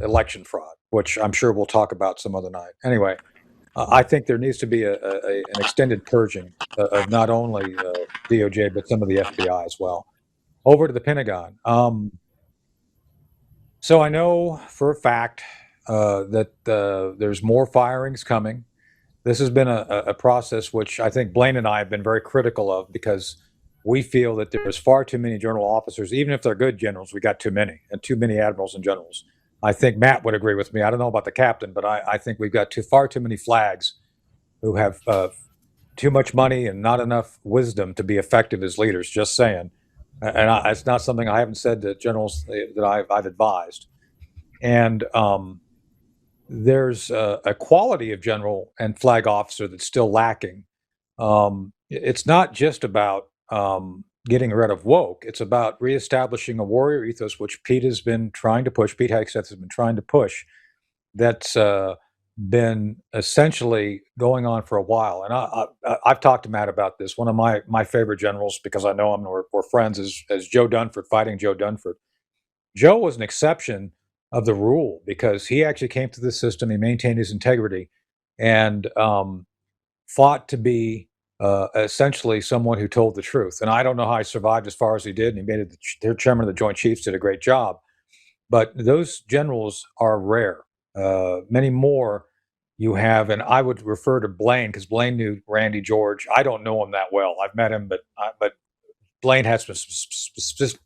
election fraud, which I'm sure we'll talk about some other night. Anyway, I think there needs to be an extended purging of not only DOJ, but some of the FBI as well. Over to the Pentagon. So I know for a fact that there's more firings coming. This has been a process which I think Blaine and I have been very critical of, because we feel that there's far too many general officers. Even if they're good generals, we got too many, and too many admirals and generals. I think Matt would agree with me. I don't know about the captain, but I think we've got far too many flags who have too much money and not enough wisdom to be effective as leaders. Just saying. And it's not something I haven't said to generals that I've advised. And there's a quality of general and flag officer that's still lacking. It's not just about getting rid of woke. It's about reestablishing a warrior ethos, which Pete has been trying to push. Pete Hegseth has been trying to push. That's been essentially going on for a while. And I've talked to Matt about this. One of my favorite generals, because I know him, we're friends, is Joe Dunford, Fighting Joe Dunford. Joe was an exception of the rule because he actually came to the system. He maintained his integrity and fought to be essentially someone who told the truth. And I don't know how he survived as far as he did. And he made it the chairman of the Joint Chiefs, did a great job. But those generals are rare. Many more you have, and I would refer to Blaine because Blaine knew Randy George. I don't know him that well. I've met him, but Blaine has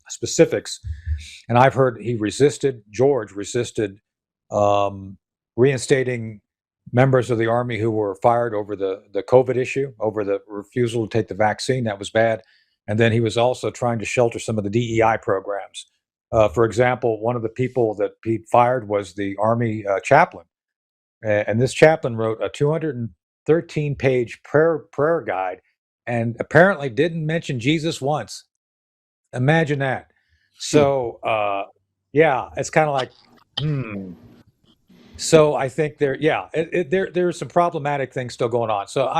specifics, and I've heard George resisted reinstating members of the Army who were fired over the COVID issue, over the refusal to take the vaccine. That was bad. And then he was also trying to shelter some of the DEI programs. For example, one of the people that Pete fired was the Army chaplain. And this chaplain wrote a 213-page prayer guide and apparently didn't mention Jesus once. Imagine that. So, yeah, it's kind of like, So I think there's some problematic things still going on. So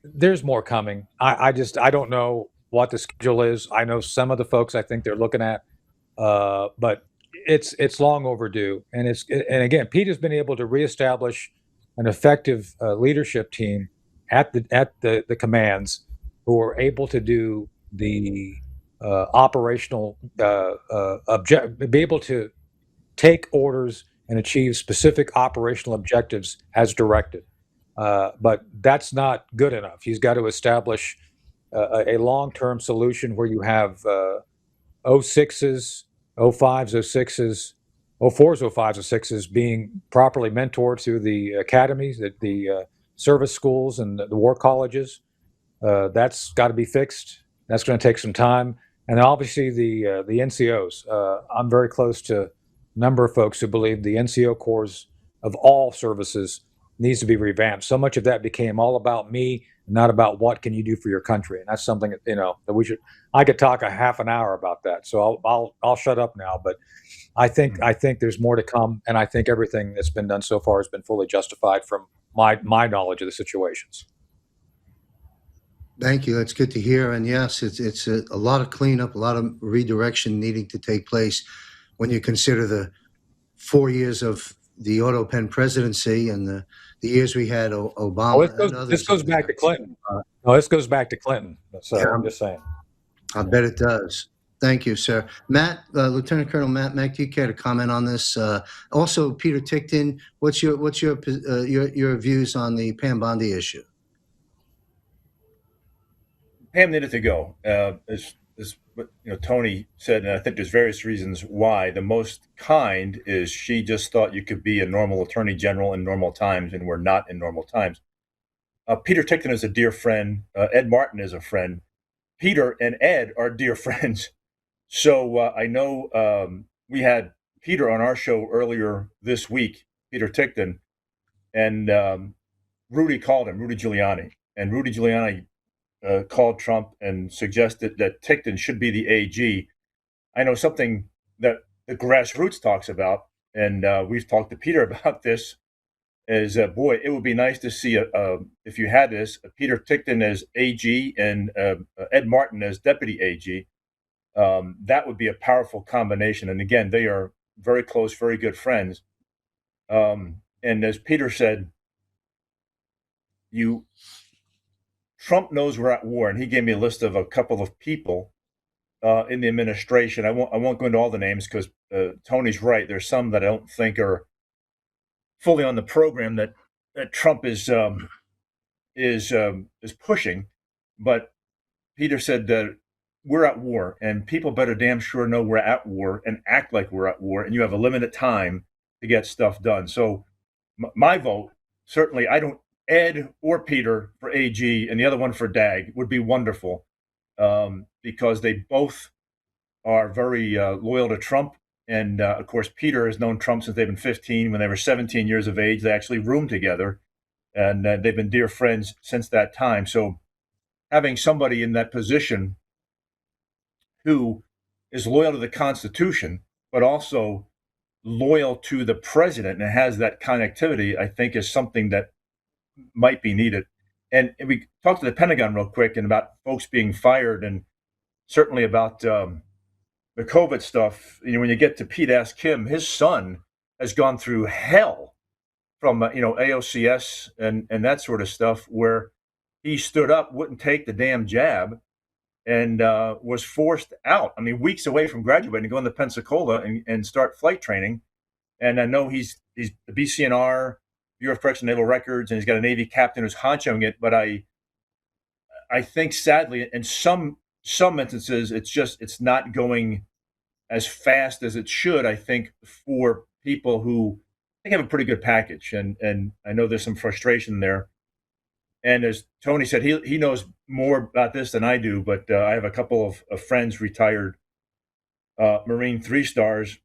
there's more coming. I don't know what the schedule is. I know some of the folks I think they're looking at, but it's long overdue. And again, Pete has been able to reestablish an effective leadership team at the commands who are able to do the operational be able to take orders and achieve specific operational objectives as directed. But that's not good enough. He's got to establish a long-term solution where you have 06s, 05s, 06s, 04s, 05s, 06s being properly mentored through the academies, the service schools, and the war colleges. That's got to be fixed. That's going to take some time. And obviously the NCOs. I'm very close to a number of folks who believe the NCO corps of all services needs to be revamped. So much of that became all about me, not about what can you do for your country. And that's something that we should. I could talk a half an hour about that. So I'll shut up now. But I think there's more to come, and I think everything that's been done so far has been fully justified from my knowledge of the situations. Thank you. That's good to hear. And yes, it's a lot of cleanup, a lot of redirection needing to take place when you consider the 4 years of the auto pen presidency and the years we had Obama and others. This goes back to Clinton. No, this goes back to Clinton. So I'm just saying. I bet it does. Thank you, sir. Matt, Lieutenant Colonel Mack, do you care to comment on this? Also, Peter Tickton, what's your views on the Pam Bondi issue? Pam needed to go. As what Tony said, and I think there's various reasons why. The most kind is she just thought you could be a normal attorney general in normal times, and we're not in normal times. Peter Tickton is a dear friend. Ed Martin is a friend. Peter and Ed are dear friends. So I know we had Peter on our show earlier this week, Peter Tickton, and Rudy called him, Rudy Giuliani. And Rudy Giuliani called Trump and suggested that Tickton should be the AG. I know something that the grassroots talks about, and we've talked to Peter about this, is, boy, it would be nice to see, if you had this, Peter Tickton as AG and Ed Martin as Deputy AG. That would be a powerful combination. And again, they are very close, very good friends. And as Peter said, Trump knows we're at war, and he gave me a list of a couple of people in the administration. I won't go into all the names because Tony's right. There's some that I don't think are fully on the program that Trump is pushing. But Peter said that we're at war, and people better damn sure know we're at war and act like we're at war, and you have a limited time to get stuff done. So my vote, certainly, I don't. Ed or Peter for AG and the other one for DAG would be wonderful because they both are very loyal to Trump. And of course, Peter has known Trump since they've been 15. When they were 17 years of age, they actually roomed together, and they've been dear friends since that time. So having somebody in that position who is loyal to the Constitution, but also loyal to the president and has that connectivity, I think is something that might be needed. And we talked to the Pentagon real quick and about folks being fired, and certainly about the COVID stuff. When you get to Pete Ask Him, his son has gone through hell from AOCS and that sort of stuff, where he stood up, wouldn't take the damn jab, and was forced out. I mean, weeks away from graduating, going to Pensacola and start flight training. And I know he's the BCNR, Bureau of Correctional Naval Records, and he's got a Navy captain who's honchoing it. But I think, sadly, in some instances, it's not going as fast as it should. I think for people who, they have a pretty good package, and I know there's some frustration there. And as Tony said, he knows more about this than I do, but I have a couple of friends, retired Marine 3-stars,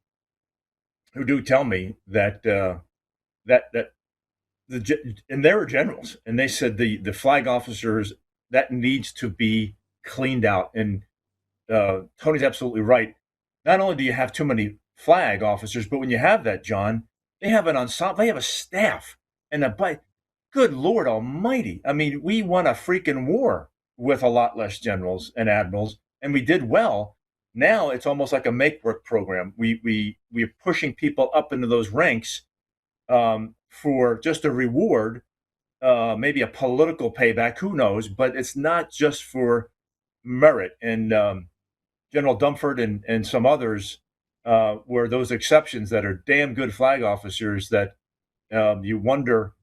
who do tell me that that and they were generals, and they said the flag officers, that needs to be cleaned out. And Tony's absolutely right. Not only do you have too many flag officers, but when you have that, John, they have an ensemble, they have a staff, and good Lord Almighty! I mean, we won a freaking war with a lot less generals and admirals, and we did well. Now it's almost like a make-work program. We're pushing people up into those ranks for just a reward, maybe a political payback, who knows? But it's not just for merit. And General Dumford and some others were those exceptions that are damn good flag officers that you wonder,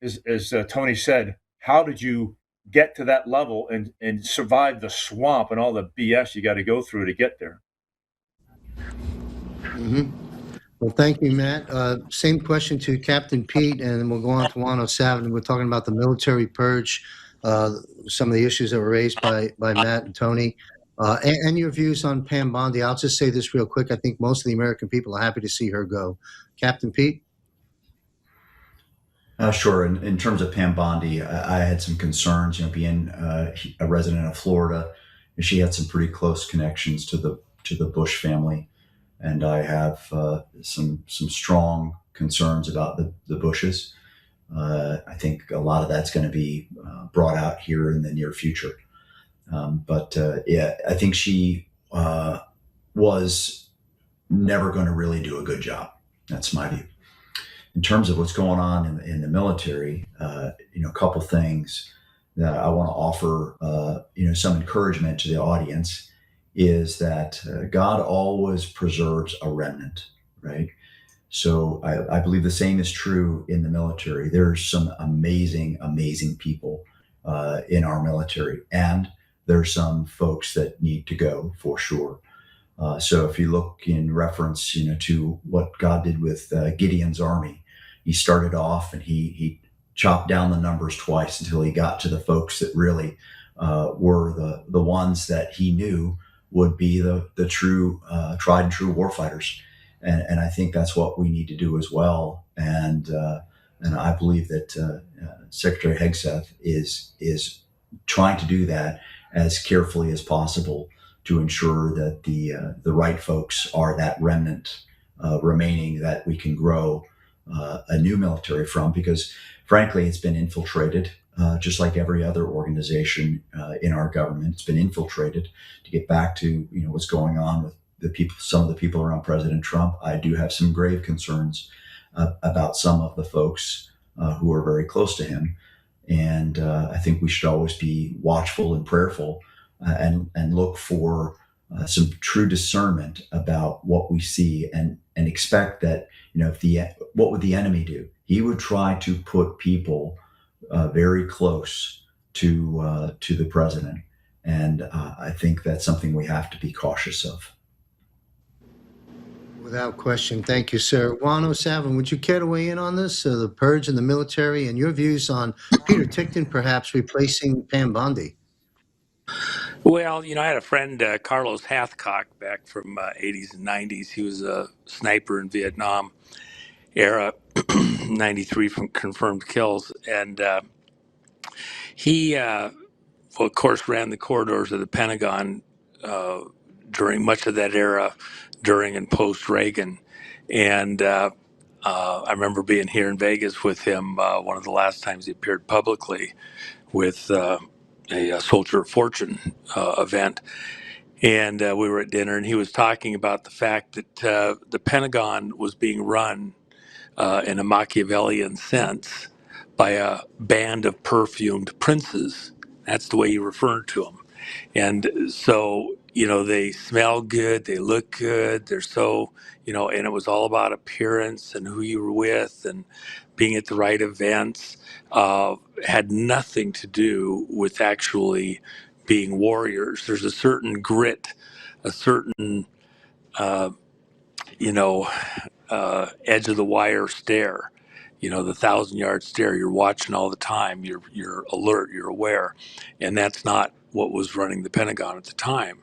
as Tony said, how did you get to that level and survive the swamp and all the BS you got to go through to get there? Mm-hmm. Well, thank you, Matt. Same question to Captain Pete, and then we'll go on to 107. We're talking about the military purge, some of the issues that were raised by Matt and Tony, and your views on Pam Bondi. I'll just say this real quick. I think most of the American people are happy to see her go. Captain Pete? Sure. In terms of Pam Bondi, I had some concerns. Being a resident of Florida, she had some pretty close connections to the Bush family, and I have some strong concerns about the Bushes. I think a lot of that's going to be brought out here in the near future. But yeah, I think she was never going to really do a good job. That's my view. In terms of what's going on in the military, a couple things that I want to offer, some encouragement to the audience is that God always preserves a remnant, right? So I believe the same is true in the military. There's some amazing, amazing people in our military, and there's some folks that need to go for sure. So if you look in reference, to what God did with Gideon's army, he started off and he chopped down the numbers twice until he got to the folks that really were the ones that he knew would be the true tried and true warfighters. And I think that's what we need to do as well. And I believe that Secretary Hegseth is trying to do that as carefully as possible to ensure that the right folks are that remnant remaining that we can grow a new military from, because frankly, it's been infiltrated, just like every other organization in our government. It's been infiltrated. To get back to what's going on with the people, some of the people around President Trump, I do have some grave concerns about some of the folks who are very close to him, and I think we should always be watchful and prayerful and look for some true discernment about what we see, and expect that what would the enemy do? He would try to put people very close to the president, and I think that's something we have to be cautious of. Without question. Thank you, sir. 107, would you care to weigh in on this, the purge in the military, and your views on Peter Tickton perhaps replacing Pam Bondi? Well, I had a friend, Carlos Hathcock, back from 80s and 90s. He was a sniper in Vietnam era, 93 from confirmed kills. And he, of course, ran the corridors of the Pentagon during much of that era, during and post Reagan. And I remember being here in Vegas with him one of the last times he appeared publicly with a Soldier of Fortune event. And we were at dinner, and he was talking about the fact that the Pentagon was being run in a Machiavellian sense by a band of perfumed princes. That's the way he referred to them. And so, they smell good, they look good, they're so, and it was all about appearance and who you were with and being at the right events. Had nothing to do with actually being warriors. There's a certain grit, a certain, uh, you know, edge of the wire stare, the 1,000-yard stare. You're watching all the time. You're alert. You're aware, and that's not what was running the Pentagon at the time.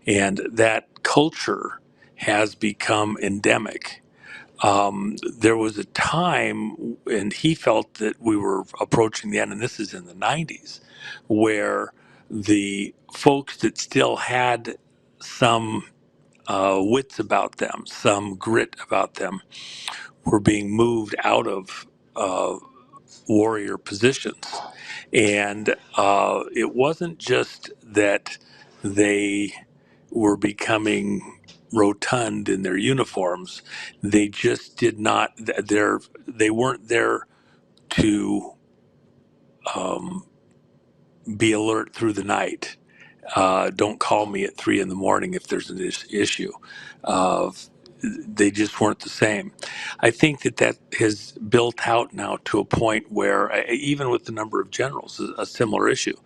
And that culture has become endemic. There was a time, and he felt that we were approaching the end, and this is in the 90s, where the folks that still had some wits about them, some grit about them, were being moved out of warrior positions. And it wasn't just that they were becoming rotund in their uniforms. They just did not, they weren't there to be alert through the night. Don't call me at 3 a.m. if there's an issue. Uh, they just weren't the same. I think that has built out now to a point where, even with the number of generals, a similar issue.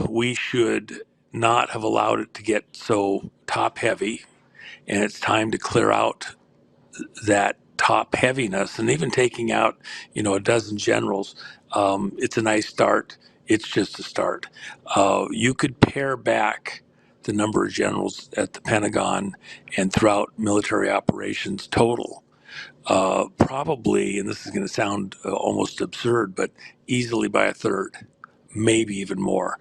We should not have allowed it to get so top heavy, and it's time to clear out that top heaviness. And even taking out, a dozen generals, it's a nice start. It's just a start. You could pare back the number of generals at the Pentagon and throughout military operations total. Probably, and this is going to sound almost absurd, but easily by a third, maybe even more.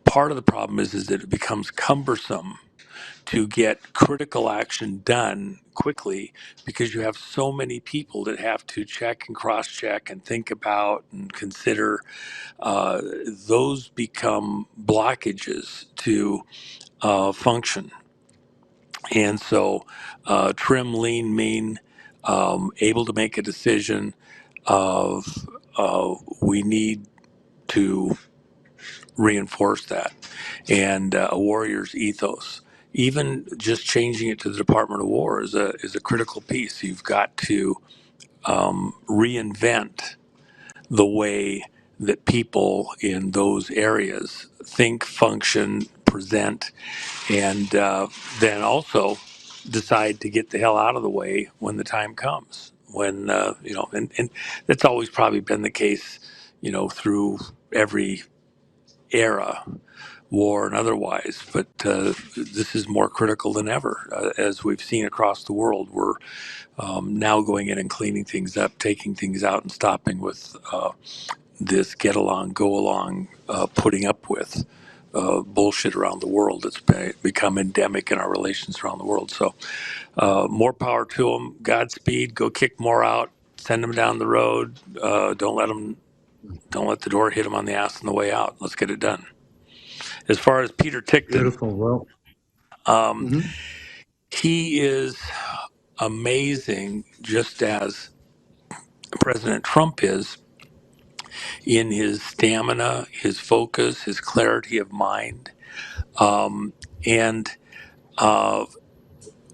Part of the problem is that it becomes cumbersome to get critical action done quickly because you have so many people that have to check and cross-check and think about and consider. Those become blockages to function. And so trim, lean, mean, able to make a decision of we need to reinforce that, and a warrior's ethos. Even just changing it to the Department of War is a critical piece. You've got to reinvent the way that people in those areas think, function, present, and then also decide to get the hell out of the way when the time comes. When and that's always probably been the case, through every era, war and otherwise. But this is more critical than ever, as we've seen across the world. We're now going in and cleaning things up, taking things out, and stopping with this get along, go along, putting up with bullshit around the world that's become endemic in our relations around the world. So more power to them. Godspeed. Go kick more out. Send them down the road. Don't let the door hit them on the ass on the way out. Let's get it done. As far as Peter Tickton, Beautiful. Well, mhm. he is amazing, just as President Trump is, in his stamina, his focus, his clarity of mind. And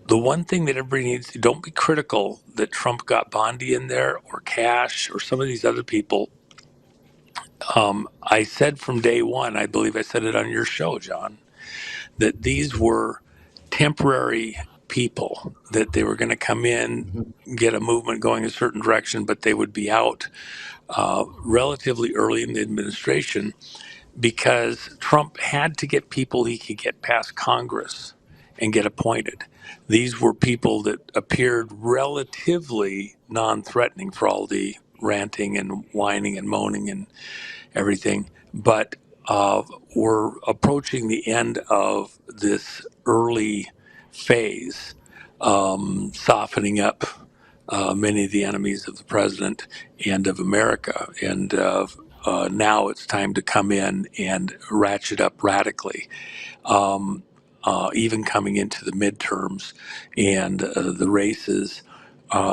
the one thing that everybody needs to don't be critical that Trump got Bondi in there or Cash or some of these other people. I said from day one, I believe I said it on your show, John, that these were temporary people, that they were going to come in, Mhm. get a movement going a certain direction, but they would be out relatively early in the administration because Trump had to get people he could get past Congress and get appointed. These were people that appeared relatively non-threatening for all the ranting and whining and moaning and everything, but we're approaching the end of this early phase, softening up many of the enemies of the president and of America. And now it's time to come in and ratchet up radically. Even coming into the midterms and the races,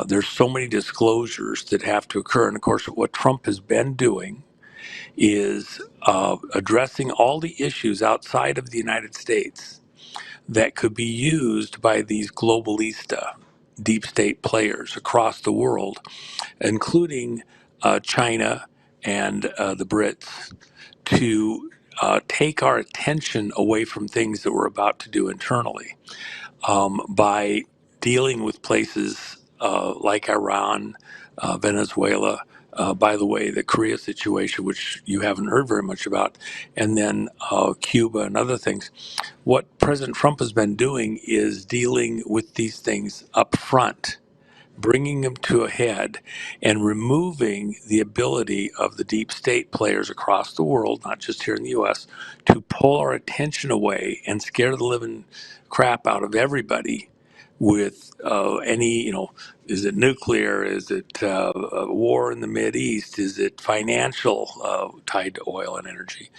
there's so many disclosures that have to occur. And of course, what Trump has been doing is addressing all the issues outside of the United States that could be used by these globalista deep state players across the world, including China and the Brits, to take our attention away from things that we're about to do internally by dealing with places like Iran, Venezuela, by the way, the Korea situation, which you haven't heard very much about, and then Cuba and other things. What President Trump has been doing is dealing with these things up front, bringing them to a head and removing the ability of the deep state players across the world, not just here in the US, to pull our attention away and scare the living crap out of everybody with any, is it nuclear? Is it war in the Mid East? Is it financial tied to oil and energy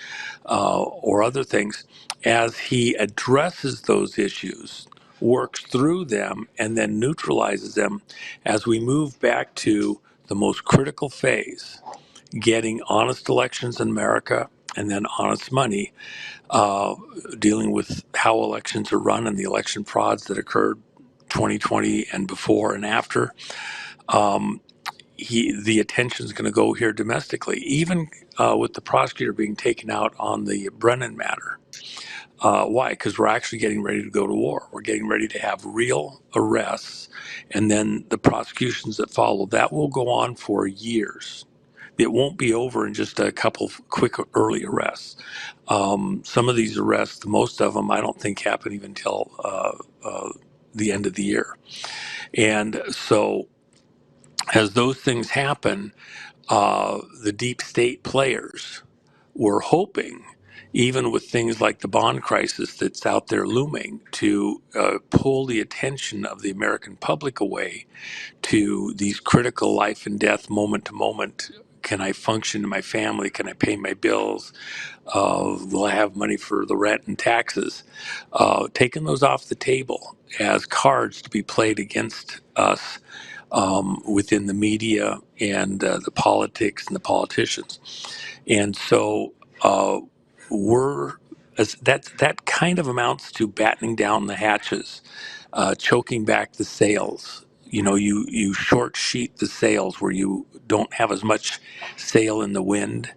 or other things? As he addresses those issues, works through them, and then neutralizes them as we move back to the most critical phase, getting honest elections in America and then honest money, dealing with how elections are run and the election frauds that occurred 2020 and before and after. The attention is going to go here domestically, even with the prosecutor being taken out on the Brennan matter. Why? Because we're actually getting ready to go to war. We're getting ready to have real arrests, and then the prosecutions that follow. That will go on for years. It won't be over in just a couple of quick early arrests. Some of these arrests, most of them, I don't think happen even until the end of the year. And so as those things happen, the deep state players were hoping, even with things like the bond crisis that's out there looming, to pull the attention of the American public away to these critical life and death, moment to moment. Can I function in my family? Can I pay my bills? Will I have money for the rent and taxes? Taking those off the table as cards to be played against us within the media and the politics and the politicians. And so that kind of amounts to battening down the hatches, choking back the sails. You short sheet the sails where you don't have as much sail in the wind,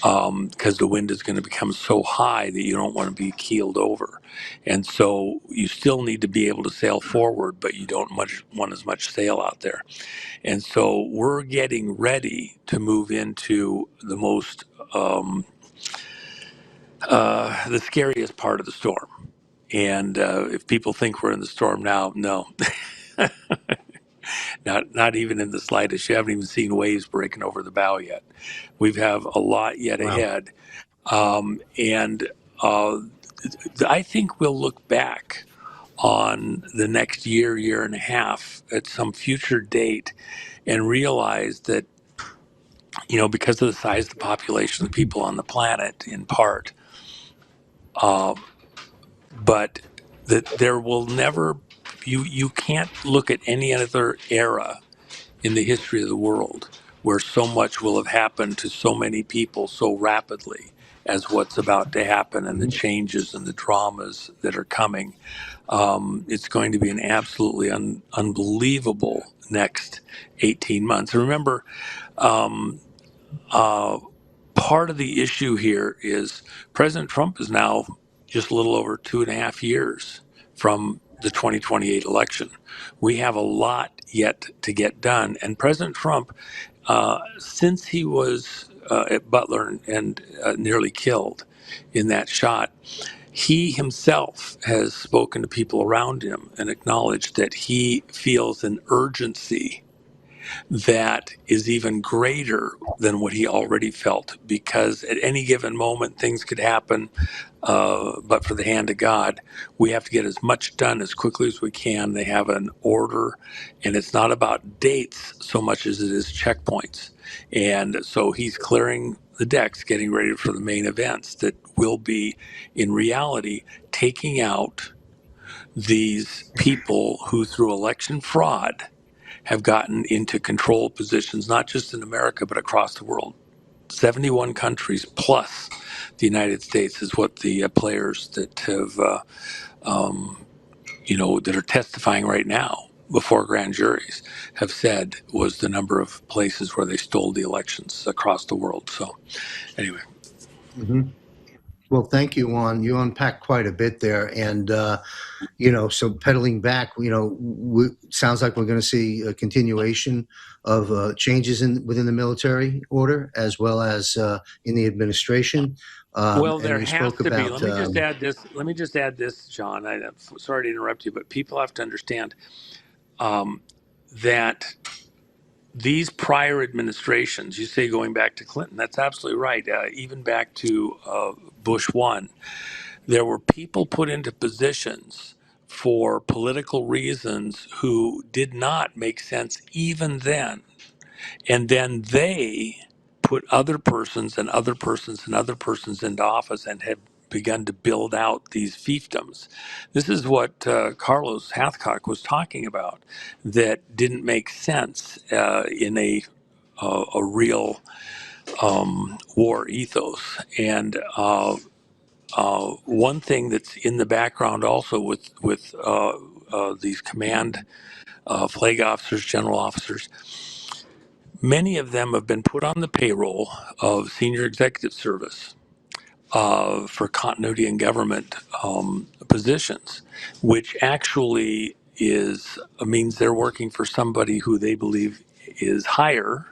because the wind is going to become so high that you don't want to be keeled over. And so you still need to be able to sail forward, but you don't want as much sail out there. And so we're getting ready to move into the most, the scariest part of the storm. And if people think we're in the storm now, no, not even in the slightest. You haven't even seen waves breaking over the bow yet. We have a lot yet Wow. ahead. And I think we'll look back on the next year and a half at some future date and realize that, because of the size of the population of the people on the planet, in part, but that there will never, you can't look at any other era in the history of the world where so much will have happened to so many people so rapidly as what's about to happen, and the changes and the dramas that are coming. It's going to be an absolutely unbelievable next 18 months. Remember, part of the issue here is President Trump is now just a little over 2.5 years from the 2028 election. We have a lot yet to get done. And President Trump, since he was at Butler and nearly killed in that shot, he himself has spoken to people around him and acknowledged that he feels an urgency that is even greater than what he already felt, because at any given moment things could happen, but for the hand of God, we have to get as much done as quickly as we can. They have an order, and it's not about dates so much as it is checkpoints. And so he's clearing the decks, getting ready for the main events that will be, in reality, taking out these people who, through election fraud, have gotten into control positions, not just in America, but across the world. 71 countries plus the United States is what the players that have, that are testifying right now before grand juries have said was the number of places where they stole the elections across the world. So, anyway. Hmm. Well, thank you, Juan. You unpacked quite a bit there. And, so pedaling back, sounds like we're going to see a continuation of changes within the military order as well as in the administration. Well, And there you has spoke to be. about, Let me just add this. Let me just add this, John. I'm sorry to interrupt you, but people have to understand that these prior administrations, you say going back to Clinton, that's absolutely right. Even back to Bush 1, there were people put into positions for political reasons who did not make sense even then. And then they put other persons and other persons and other persons into office and have begun to build out these fiefdoms. This is what Carlos Hathcock was talking about, that didn't make sense in a real war ethos. And one thing that's in the background also with these command flag officers, general officers, many of them have been put on the payroll of senior executive service for continuity in government positions, which actually means they're working for somebody who they believe is higher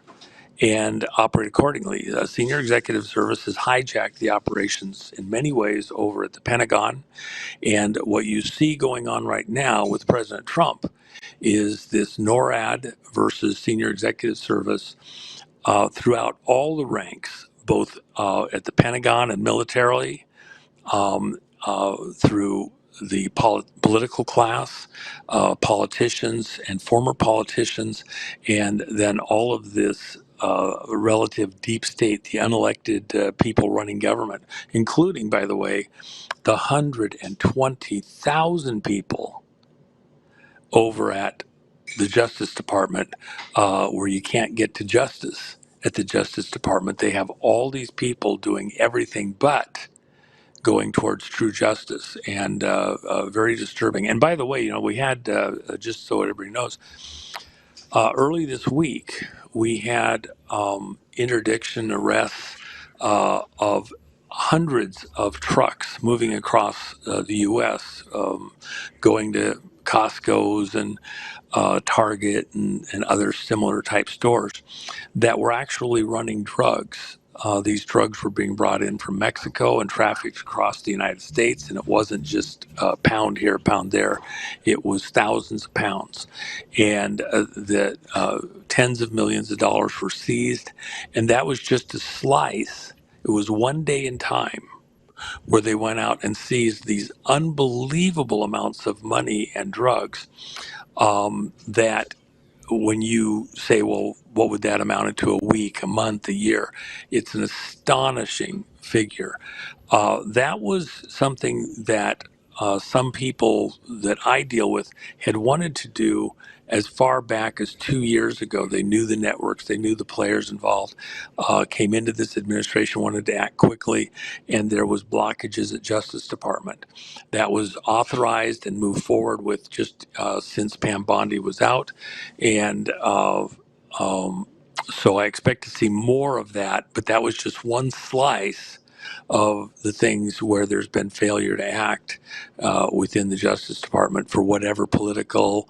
and operate accordingly. Senior executive service has hijacked the operations in many ways over at the Pentagon. And what you see going on right now with President Trump is this NORAD versus senior executive service throughout all the ranks, both at the Pentagon and militarily, through the political class, politicians and former politicians, and then all of this relative deep state, the unelected people running government, including, by the way, the 120,000 people over at the Justice Department where you can't get to justice at the Justice Department. They have all these people doing everything but going towards true justice, and very disturbing. And by the way, we had, just so everybody knows, early this week, we had interdiction arrests of hundreds of trucks moving across the U.S., going to Costco's and Target and other similar type stores that were actually running drugs. These drugs were being brought in from Mexico and trafficked across the United States, and it wasn't just pound here, pound there. It was thousands of pounds, and the tens of millions of dollars were seized, and that was just a slice. It was one day in time where they went out and seized these unbelievable amounts of money and drugs that when you say, well, what would that amount to a week, a month, a year? It's an astonishing figure. That was something that some people that I deal with had wanted to do as far back as 2 years ago. They knew the networks, they knew the players involved, came into this administration, wanted to act quickly, and there was blockages at Justice Department. That was authorized and moved forward with just since Pam Bondi was out. And so I expect to see more of that, but that was just one slice of the things where there's been failure to act within the Justice Department for whatever political,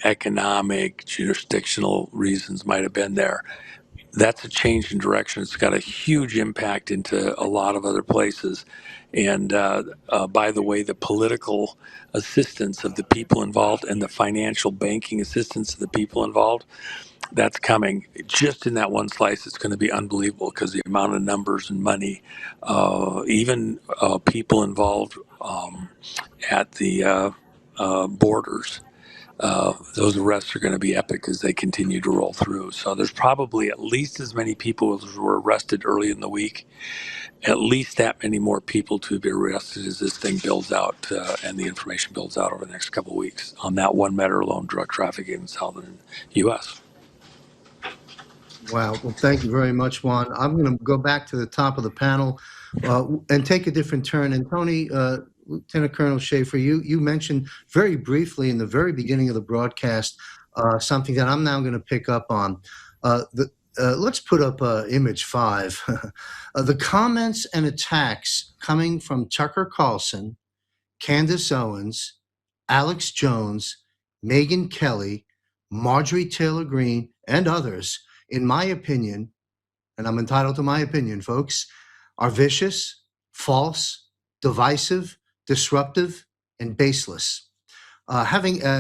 economic, jurisdictional reasons might have been there. That's a change in direction. It's got a huge impact into a lot of other places. And by the way, the political assistance of the people involved and the financial banking assistance of the people involved, that's coming just in that one slice. It's going to be unbelievable because the amount of numbers and money, even people involved at the borders. Those arrests are going to be epic as they continue to roll through. So there's probably at least as many people as were arrested early in the week, at least that many more people to be arrested as this thing builds out and the information builds out over the next couple of weeks on that one matter alone, drug trafficking in southern U.S. wow. Well, thank you very much, Juan. I'm going to go back to the top of the panel and take a different turn. And Tony, Lieutenant Colonel Schaefer, you mentioned very briefly in the very beginning of the broadcast something that I'm now going to pick up on. let's put up image 5. The comments and attacks coming from Tucker Carlson, Candace Owens, Alex Jones, Megyn Kelly, Marjorie Taylor Greene, and others, in my opinion, and I'm entitled to my opinion, folks, are vicious, false, divisive, disruptive, and baseless.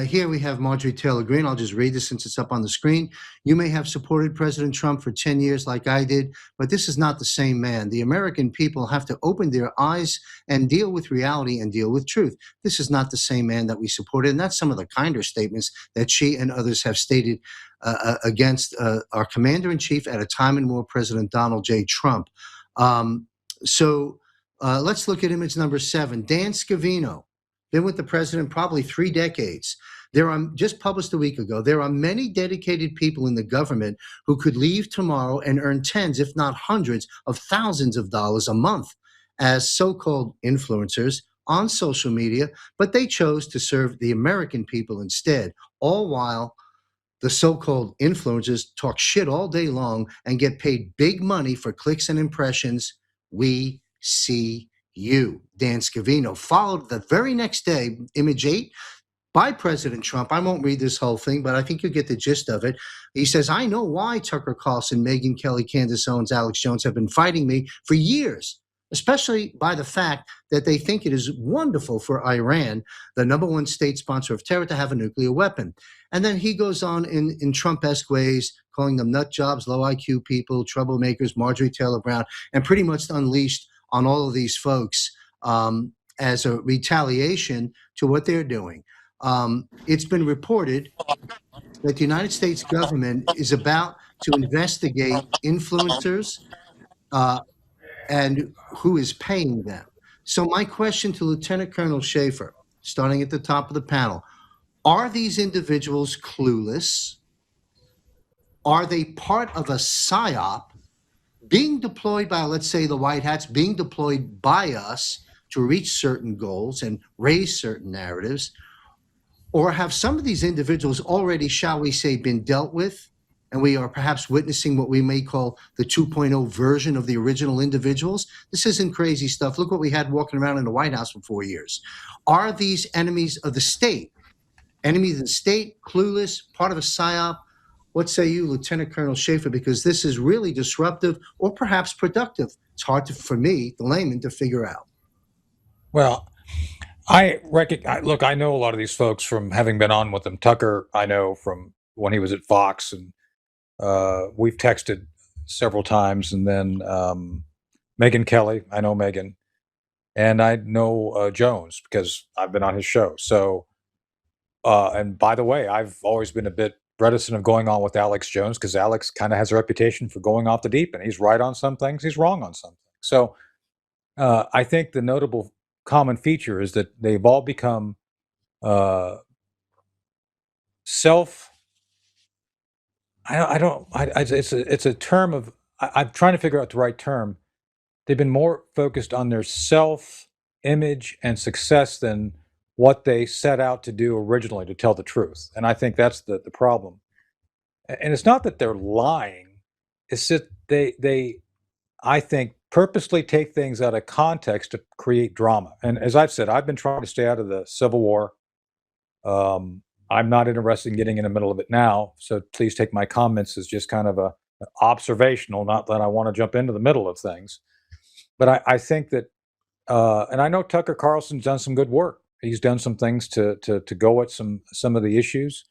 Here we have Marjorie Taylor Greene. I'll just read this since it's up on the screen. You may have supported President Trump for 10 years like I did, but this is not the same man. The American people have to open their eyes and deal with reality and deal with truth. This is not the same man that we supported. And that's some of the kinder statements that she and others have stated against our commander-in-chief at a time and more, President Donald J. Trump. So let's look at image number 7. Dan Scavino. Been with the president probably 3 decades. There are, just published a week ago, there are many dedicated people in the government who could leave tomorrow and earn tens, if not hundreds of thousands of dollars a month as so-called influencers on social media, but they chose to serve the American people instead, all while the so-called influencers talk shit all day long and get paid big money for clicks and impressions. We see you. Dan Scavino, followed the very next day, image 8, by President Trump. I won't read this whole thing, but I think you'll get the gist of it. He says, I know why Tucker Carlson, Megyn Kelly, Candace Owens, Alex Jones have been fighting me for years, especially by the fact that they think it is wonderful for Iran, the number one state sponsor of terror, to have a nuclear weapon. And then he goes on in Trump-esque ways, calling them nut jobs, low IQ people, troublemakers, Marjorie Taylor Greene, and pretty much unleashed on all of these folks as a retaliation to what they're doing. It's been reported that the United States government is about to investigate influencers and who is paying them. So my question to Lieutenant Colonel Schaefer, starting at the top of the panel, are these individuals clueless? Are they part of a psyop being deployed by, let's say, the White Hats, being deployed by us to reach certain goals and raise certain narratives? Or have some of these individuals already, shall we say, been dealt with, and we are perhaps witnessing what we may call the 2.0 version of the original individuals? This isn't crazy stuff. Look what we had walking around in the White House for 4 years. Are these enemies of the state? Enemies of the state, clueless, part of a psyop? What say you, Lieutenant Colonel Schaefer? Because this is really disruptive or perhaps productive. It's hard for me, the layman, to figure out. Well, I know a lot of these folks from having been on with them. Tucker, I know from when he was at Fox, and we've texted several times. And then Megyn Kelly, I know Megyn, and I know Jones because I've been on his show. So, and by the way, I've always been a bit reticent of going on with Alex Jones because Alex kind of has a reputation for going off the deep end. He's right on some things, he's wrong on some things. So I think the notable common feature is that they've all become it's a term of, I'm trying to figure out the right term. They've been more focused on their self-image and success than what they set out to do originally, to tell the truth. And I think that's the problem. And it's not that they're lying, it's that they I think, purposely take things out of context to create drama. And as I've said, I've been trying to stay out of the Civil War. I'm not interested in getting in the middle of it now, so please take my comments as just kind of a observational, not that I want to jump into the middle of things. But I think that, and I know Tucker Carlson's done some good work. He's done some things to go at some of the issues.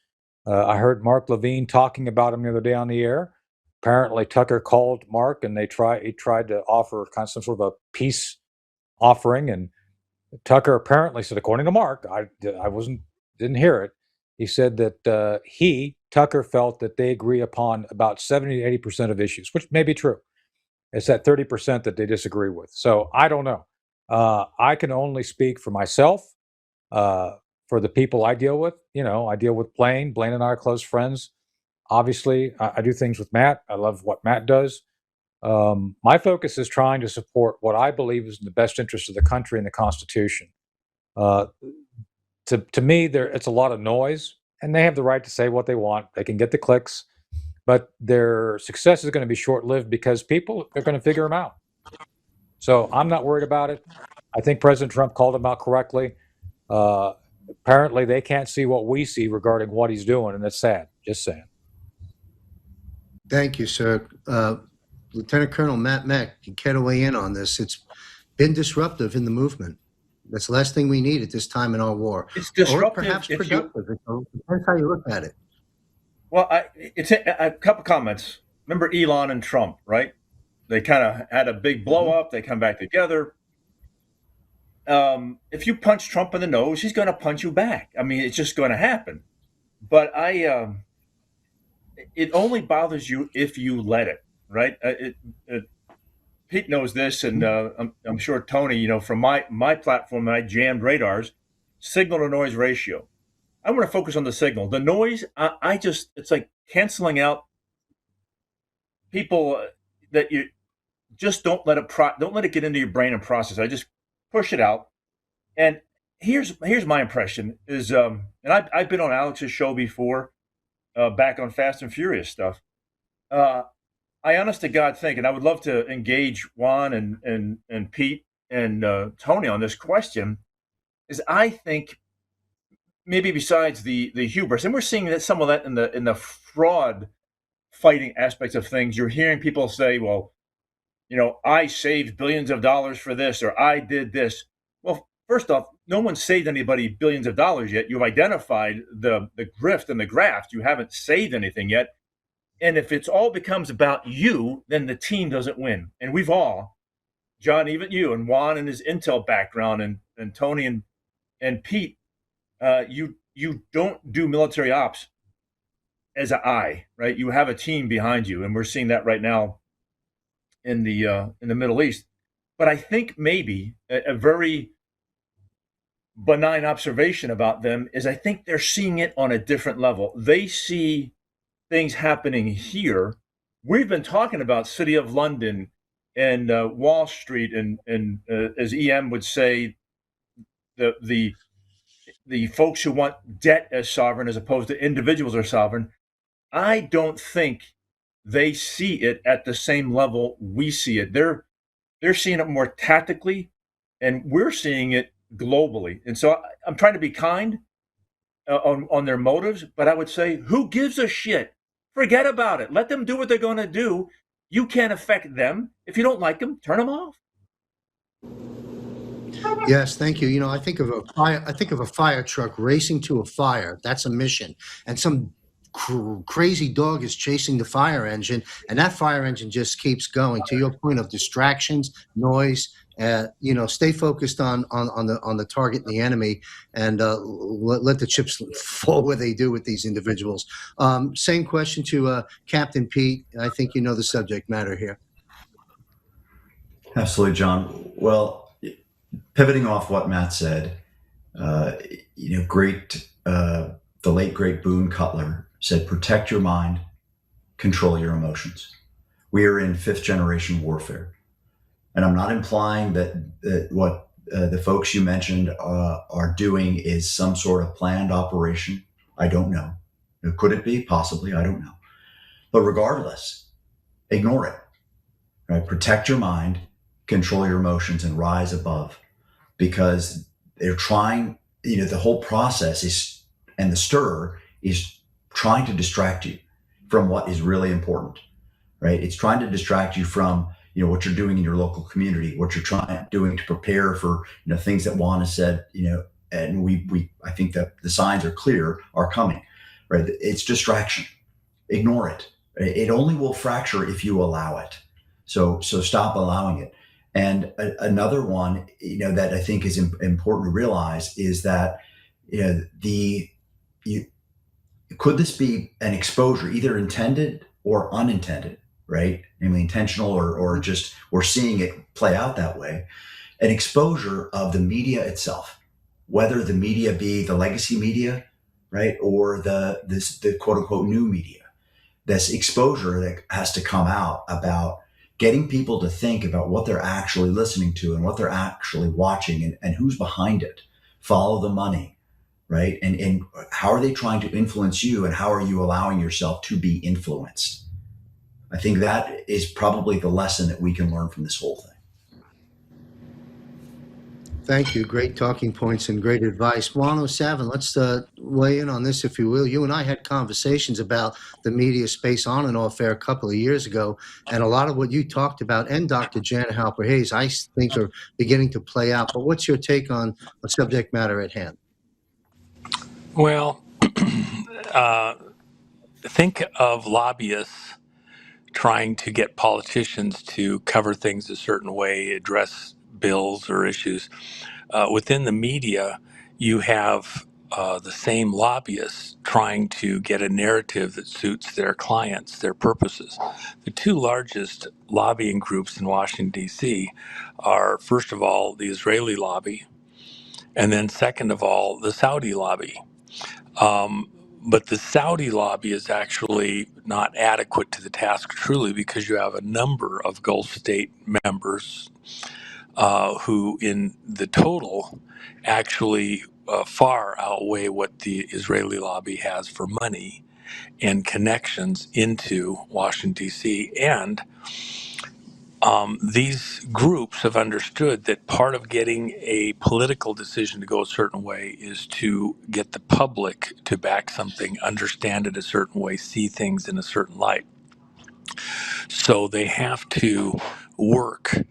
I heard Mark Levine talking about him the other day on the air. Apparently, Tucker called Mark, and he tried to offer kind of some sort of a peace offering. And Tucker apparently said, according to Mark, I didn't hear it. He said that Tucker felt that they agree upon about 70 to 80% of issues, which may be true. It's that 30% that they disagree with. So I don't know. I can only speak for myself, for the people I deal with. I deal with Blaine. Blaine and I are close friends. Obviously, I do things with Matt. I love what Matt does. My focus is trying to support what I believe is in the best interest of the country and the Constitution. To me, it's a lot of noise, and they have the right to say what they want. They can get the clicks. but their success is going to be short-lived because people are going to figure them out. So I'm not worried about it. I think President Trump called him out correctly. Apparently, they can't see what we see regarding what he's doing, and that's sad. Just saying. Thank you, sir. Lieutenant Colonel Matt Mack, you care to weigh in on this? It's been disruptive in the movement. That's the last thing we need at this time in our war. It's disruptive. Or perhaps productive. It depends how you look at it. Well, it's a couple comments. Remember Elon and Trump, right? They kind of had a big blow up. They come back together. If you punch Trump in the nose, he's going to punch you back. I mean, it's just going to happen. But it only bothers you if you let it, right? Pete knows this, and I'm sure Tony, from my platform, I jammed radars, signal to noise ratio. I want to focus on the signal. The noise, it's like canceling out people that you just don't let it get into your brain and process. I just push it out. And here's my impression is, and I've been on Alex's show before, back on Fast and Furious stuff. I honest to God think, and I would love to engage Juan and Pete and Tony on this question, is I think maybe besides the hubris, and we're seeing that some of that in the fraud fighting aspects of things. You're hearing people say, well, I saved billions of dollars for this, or I did this. Well, first off, no one saved anybody billions of dollars yet. You've identified the grift and the graft. You haven't saved anything yet. And if it's all becomes about you, then the team doesn't win. And we've all, John, even you and Juan and his intel background, and Tony and Pete, you don't do military ops as an I, right? You have a team behind you, and we're seeing that right now in the Middle East. But I think maybe a very benign observation about them is I think they're seeing it on a different level. They see things happening here. We've been talking about City of London and Wall Street, and as EM would say, the folks who want debt as sovereign as opposed to individuals are sovereign. I don't think they see it at the same level we see it. They're seeing it more tactically, and we're seeing it globally. And so I'm trying to be kind on their motives, but I would say, who gives a shit? Forget about it. Let them do what they're going to do. You can't affect them. If you don't like them, turn them off. Yes, thank you. I think of a fire. I think of a fire truck racing to a fire. That's a mission, and some crazy dog is chasing the fire engine, and that fire engine just keeps going. To your point of distractions, noise. Stay focused on the target and the enemy, and let the chips fall where they do with these individuals. Same question to Captain Pete. I think you know the subject matter here. Absolutely, John. Well, pivoting off what Matt said, the late great Boone Cutler said, "Protect your mind, control your emotions." We are in fifth generation warfare. And I'm not implying that what the folks you mentioned are doing is some sort of planned operation. I don't know. Could it be? Possibly. I don't know. But regardless, ignore it. Right? Protect your mind, control your emotions, and rise above. Because they're trying, the whole process is, and the stir is trying to distract you from what is really important. Right? It's trying to distract you from what you're doing in your local community, what you're doing to prepare for, things that Juan has said, and I think that the signs are clear, are coming, right? It's distraction. Ignore it. It only will fracture if you allow it. So stop allowing it. And another one, that I think is important to realize is that, could this be an exposure, either intended or unintended? Right? Namely intentional or just we're seeing it play out that way. An exposure of the media itself, whether the media be the legacy media, right? Or the quote unquote new media. This exposure that has to come out about getting people to think about what they're actually listening to and what they're actually watching and who's behind it. Follow the money, right? And how are they trying to influence you, and how are you allowing yourself to be influenced? I think that is probably the lesson that we can learn from this whole thing. Thank you. Great talking points and great advice. 107, let's weigh in on this, if you will. You and I had conversations about the media space on and off air a couple of years ago, and a lot of what you talked about and Dr. Janet Halper Hayes, I think, are beginning to play out. But what's your take on the subject matter at hand? Well, think of lobbyists trying to get politicians to cover things a certain way, address bills or issues. Within the media, you have the same lobbyists trying to get a narrative that suits their clients, their purposes. The two largest lobbying groups in Washington, D.C. are, first of all, the Israeli lobby, and then second of all, the Saudi lobby. But the Saudi lobby is actually not adequate to the task truly, because you have a number of Gulf state members who, in the total, actually far outweigh what the Israeli lobby has for money and connections into Washington, D.C. And these groups have understood that part of getting a political decision to go a certain way is to get the public to back something, understand it a certain way, see things in a certain light. So they have to work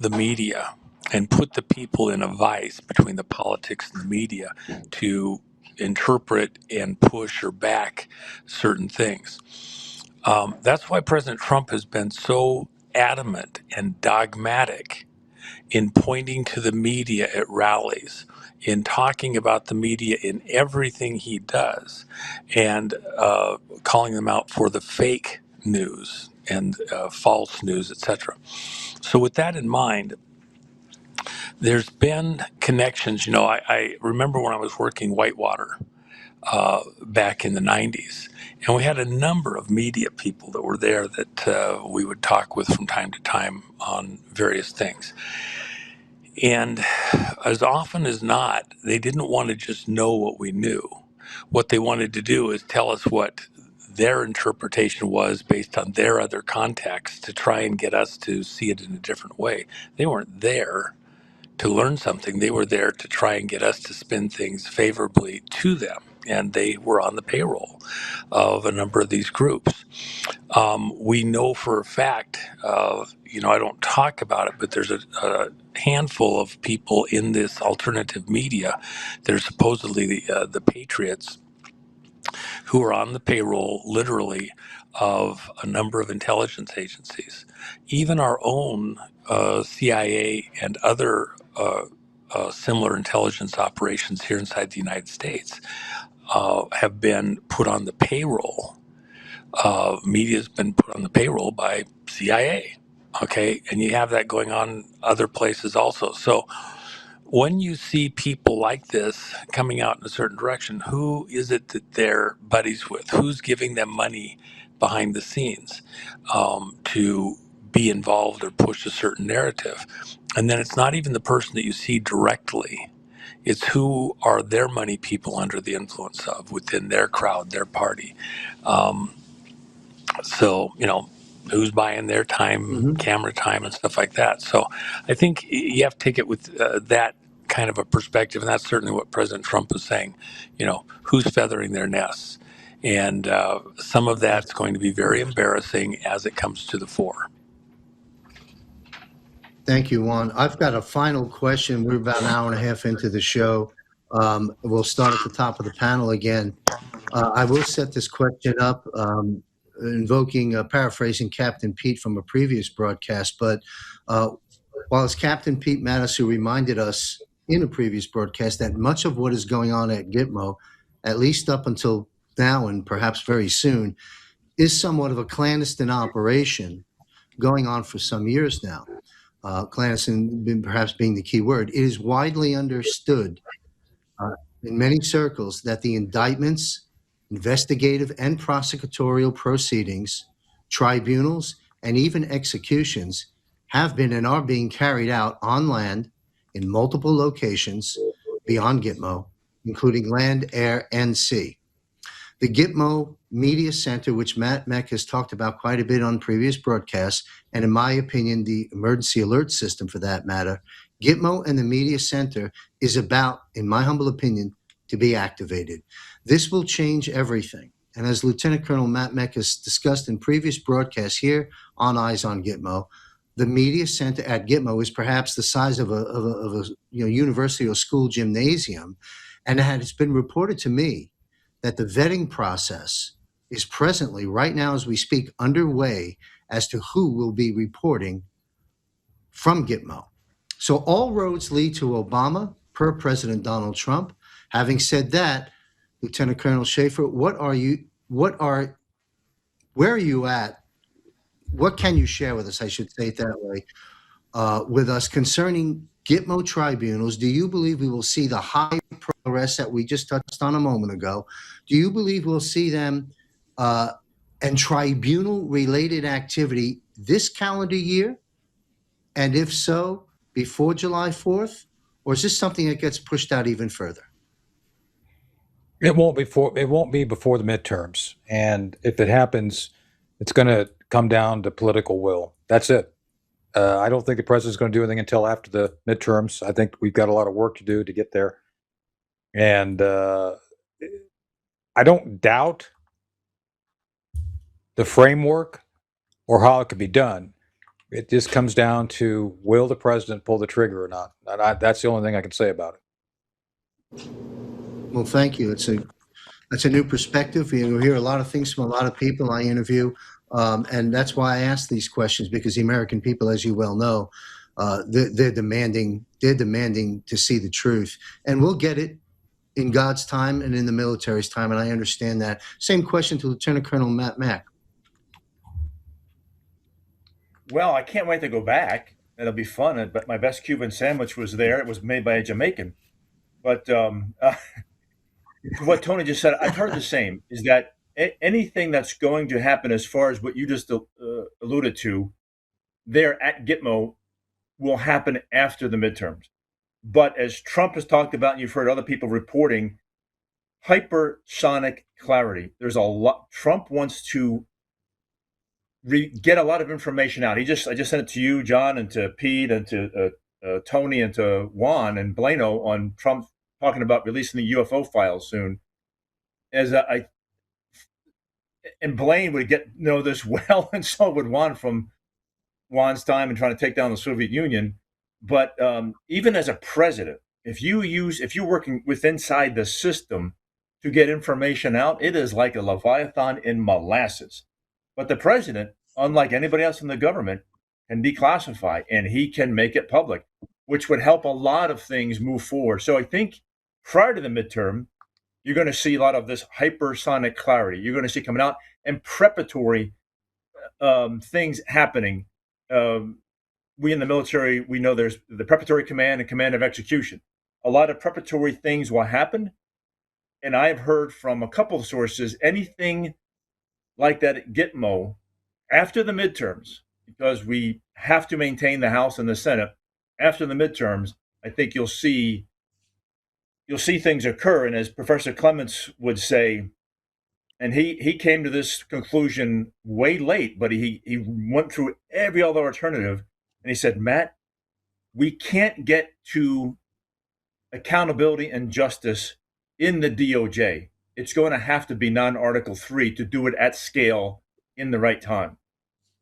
the media and put the people in a vice between the politics and the media to interpret and push or back certain things. That's why President Trump has been so adamant and dogmatic in pointing to the media at rallies, in talking about the media in everything he does, and calling them out for the fake news and false news, etc. So with that in mind, there's been connections. You know, I remember when I was working Whitewater back in the 90s, and we had a number of media people that were there that we would talk with from time to time on various things. And as often as not, they didn't want to just know what we knew. What they wanted to do is tell us what their interpretation was based on their other contexts to try and get us to see it in a different way. They weren't there to learn something. They were there to try and get us to spin things favorably to them. And they were on the payroll of a number of these groups. We know for a fact, I don't talk about it, but there's a handful of people in this alternative media that are supposedly the patriots, who are on the payroll, literally, of a number of intelligence agencies. Even our own CIA and other similar intelligence operations here inside the United States have been put on the payroll. Media's been put on the payroll by CIA. Okay, and you have that going on other places also. So when you see people like this coming out in a certain direction, who is it that they're buddies with? Who's giving them money behind the scenes to be involved or push a certain narrative? And then it's not even the person that you see directly. It's who are their money people under the influence of within their crowd, their party. So, who's buying their time, camera time, and stuff like that. So I think you have to take it with that kind of a perspective. And that's certainly what President Trump is saying, who's feathering their nests. And some of that's going to be very embarrassing as it comes to the fore. Thank you, Juan. I've got a final question. We're about an hour and a half into the show. We'll start at the top of the panel again. I will set this question up, paraphrasing Captain Pete from a previous broadcast. But while it's Captain Pete Mattis who reminded us in a previous broadcast that much of what is going on at Gitmo, at least up until now and perhaps very soon, is somewhat of a clandestine operation going on for some years now. Clandestine perhaps being the key word. It is widely understood in many circles that the indictments, investigative and prosecutorial proceedings, tribunals, and even executions have been and are being carried out on land in multiple locations beyond Gitmo including land, air, and sea. The Gitmo Media Center, which Mack has talked about quite a bit on previous broadcasts, and in my opinion, the emergency alert system for that matter, Gitmo and the Media Center is about, in my humble opinion, to be activated. This will change everything. And as Lieutenant Colonel Mack has discussed in previous broadcasts here on Eyes on Gitmo, the Media Center at Gitmo is perhaps the size of a university or school gymnasium, and it has been reported to me that the vetting process is presently, right now as we speak, underway as to who will be reporting from Gitmo. So all roads lead to Obama, per President Donald Trump. Having said that, Lieutenant Colonel Schaefer, where are you at? What can you share with us, I should say it that way, with us concerning Gitmo tribunals? Do you believe we will see the high arrests that we just touched on a moment ago? Do you believe we'll see them and tribunal-related activity this calendar year? And if so, before July 4th? Or is this something that gets pushed out even further? It won't be before the midterms. And if it happens, it's going to come down to political will. That's it. I don't think the president's going to do anything until after the midterms. I think we've got a lot of work to do to get there. And I don't doubt the framework or how it could be done. It just comes down to, will the president pull the trigger or not? And that's the only thing I can say about it. Well, thank you. That's a new perspective. You hear a lot of things from a lot of people I interview, and that's why I ask these questions, because the American people, as you well know, they're demanding to see the truth, and we'll get it in God's time and in the military's time, and I understand that. Same question to Lieutenant Colonel Mack. Well, I can't wait to go back. It'll be fun. But my best Cuban sandwich was there. It was made by a Jamaican. But what Tony just said, I've heard the same, is that anything that's going to happen as far as what you just alluded to there at Gitmo will happen after the midterms. But as Trump has talked about, and you've heard other people reporting, hypersonic clarity. There's a lot. Trump wants to get a lot of information out. I just sent it to you, John, and to Pete, and to Tony, and to Juan and Blano on Trump talking about releasing the UFO files soon. And Blaine would know this well, and so would Juan from Juan's time and trying to take down the Soviet Union. But even as a president, if you're working inside the system to get information out, it is like a Leviathan in molasses. But the president, unlike anybody else in the government, can declassify, and he can make it public, which would help a lot of things move forward. So I think prior to the midterm, you're going to see a lot of this hypersonic clarity. You're going to see coming out, and preparatory things happening. We in the military, we know there's the preparatory command and command of execution. A lot of preparatory things will happen. And I've heard from a couple of sources, anything like that at Gitmo after the midterms, because we have to maintain the House and the Senate. After the midterms, I think you'll see things occur. And as Professor Clements would say, and he came to this conclusion way late, but he went through every other alternative, and he said, Matt, we can't get to accountability and justice in the DOJ. It's going to have to be non-Article 3 to do it at scale in the right time.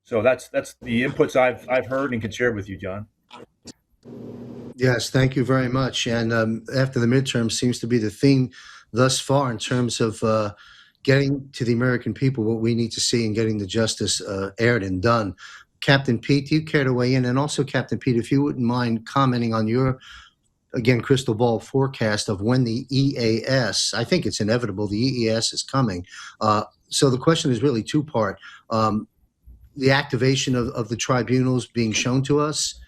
So that's the inputs I've heard and can share with you, John. Yes, thank you very much. And after the midterm seems to be the theme thus far in terms of getting to the American people what we need to see and getting the justice aired and done. Captain Pete, do you care to weigh in? And also, Captain Pete, if you wouldn't mind commenting on your, again, crystal ball forecast of when the EAS, I think it's inevitable, the EAS is coming. So the question is really two-part. The activation of the tribunals being shown to us,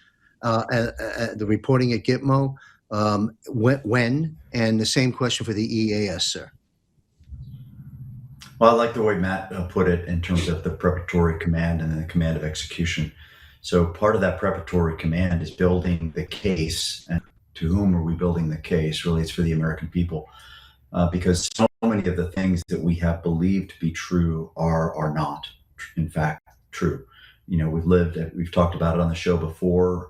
the reporting at Gitmo, when, and the same question for the EAS, sir. Well, I like the way Matt put it in terms of the preparatory command and then the command of execution. So part of that preparatory command is building the case and to whom are we building the case? Really, it's for the American people, because so many of the things that we have believed to be true are not, in fact, true. We've talked about it on the show before,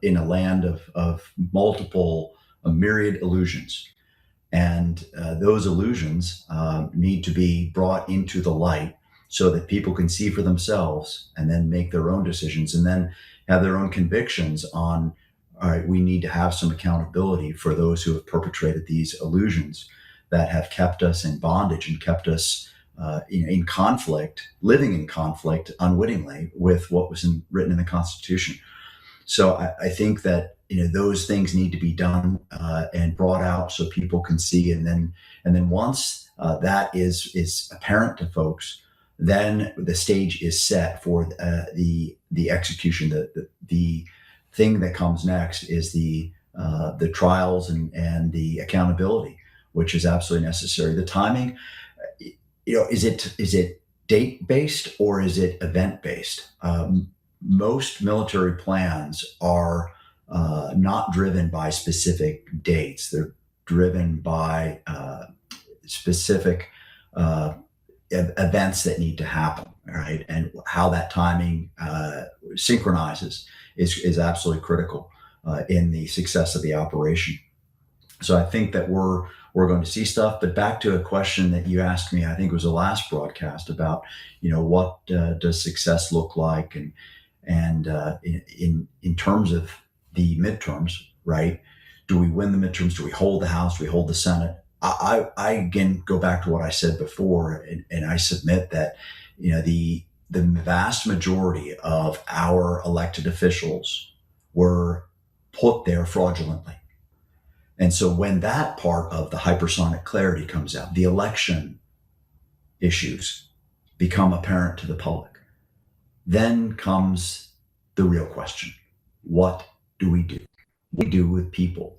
in a land of multiple, a myriad illusions. And those illusions need to be brought into the light so that people can see for themselves and then make their own decisions and then have their own convictions on, all right, we need to have some accountability for those who have perpetrated these illusions that have kept us in bondage and kept us in conflict, living in conflict unwittingly with what was written in the Constitution. So I think that those things need to be done and brought out so people can see, and then once that is apparent to folks, then the stage is set for the execution. The thing that comes next is the trials and the accountability, which is absolutely necessary. The timing, is it date based or is it event based? Most military plans are not driven by specific dates. They're driven by specific events that need to happen, right? And how that timing synchronizes is absolutely critical in the success of the operation. So I think that we're going to see stuff. But back to a question that you asked me, I think it was the last broadcast, about what does success look like, and in terms of the midterms, right? Do we win the midterms? Do we hold the House? Do we hold the Senate? I again go back to what I said before, and I submit that the vast majority of our elected officials were put there fraudulently. And so when that part of the hypersonic clarity comes out, the election issues become apparent to the public, then comes the real question. What do we do? What do we do with people,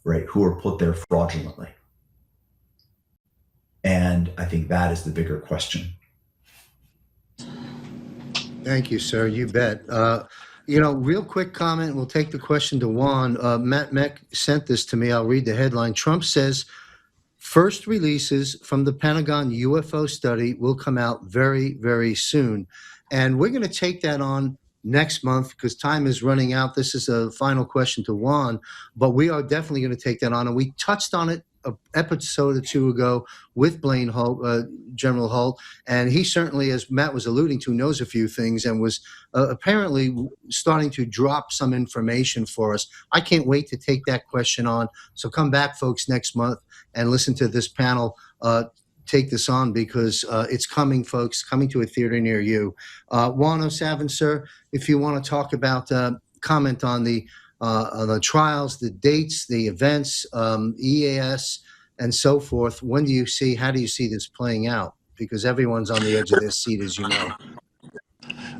right, who are put there fraudulently? And I think that is the bigger question. Thank you, sir. You bet. Real quick comment. We'll take the question to Juan. Mack sent this to me. I'll read the headline. Trump says first releases from the Pentagon UFO study will come out very, very soon. And we're going to take that on next month because time is running out. This is a final question to Juan, but we are definitely going to take that on. And we touched on it an episode or two ago with Blaine Holt, General Holt, and he certainly, as Matt was alluding to, knows a few things and was apparently starting to drop some information for us. I can't wait to take that question on. So come back, folks, next month and listen to this panel take this on, because it's coming, folks, coming to a theater near you. Juan O'Savin, sir, if you want to talk about, comment on the trials, the dates, the events, EAS, and so forth. How do you see this playing out? Because everyone's on the edge of their seat, as you know.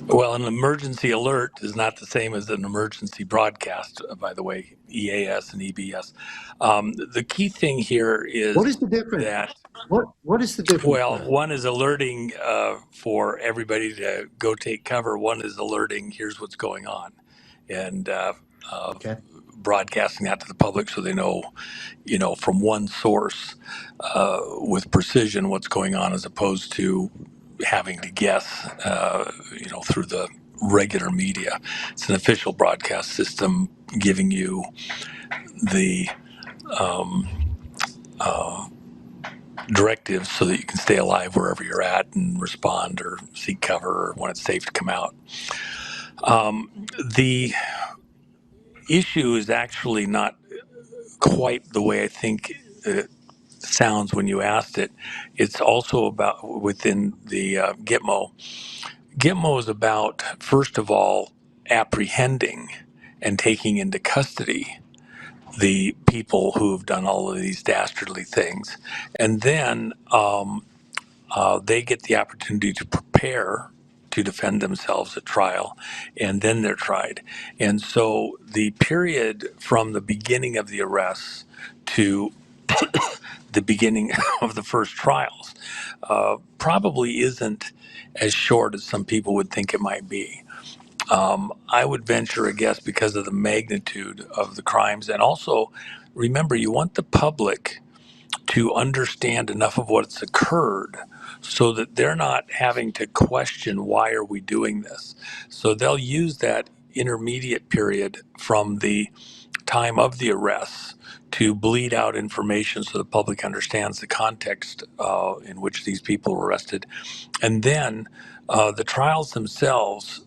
Well, an emergency alert is not the same as an emergency broadcast, by the way, EAS and EBS. The key thing here is what is the difference? that, what is the difference? well, one is alerting for everybody to go take cover. One is alerting, here's what's going on, and Okay. broadcasting that to the public so they know, from one source with precision what's going on, as opposed to having to guess, through the regular media. It's an official broadcast system giving you the directives so that you can stay alive wherever you're at and respond or seek cover when it's safe to come out. The issue is actually not quite the way I think it sounds when you asked it. It's also about within the Gitmo. Gitmo is about, first of all, apprehending and taking into custody the people who have done all of these dastardly things. And then they get the opportunity to prepare to defend themselves at trial, and then they're tried. And so the period from the beginning of the arrests to the beginning of the first trials probably isn't as short as some people would think it might be. I would venture a guess because of the magnitude of the crimes. And also, remember, you want the public to understand enough of what's occurred so that they're not having to question, why are we doing this? So they'll use that intermediate period from the time of the arrests to bleed out information so the public understands the context in which these people were arrested. And then the trials themselves,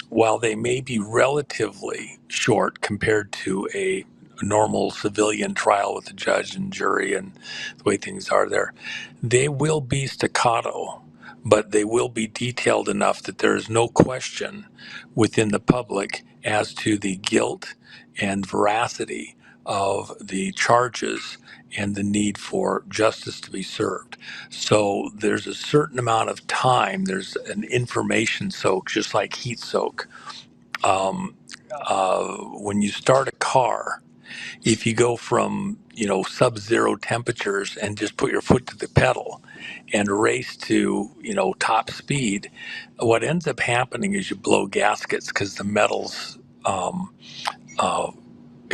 while they may be relatively short compared to a normal civilian trial with a judge and jury and the way things are there, they will be staccato, but they will be detailed enough that there is no question within the public as to the guilt and veracity of the charges and the need for justice to be served. So there's a certain amount of time, there's an information soak, just like heat soak. Um, when you start a car, if you go from sub-zero temperatures and just put your foot to the pedal and race to top speed, what ends up happening is you blow gaskets because the metals uh,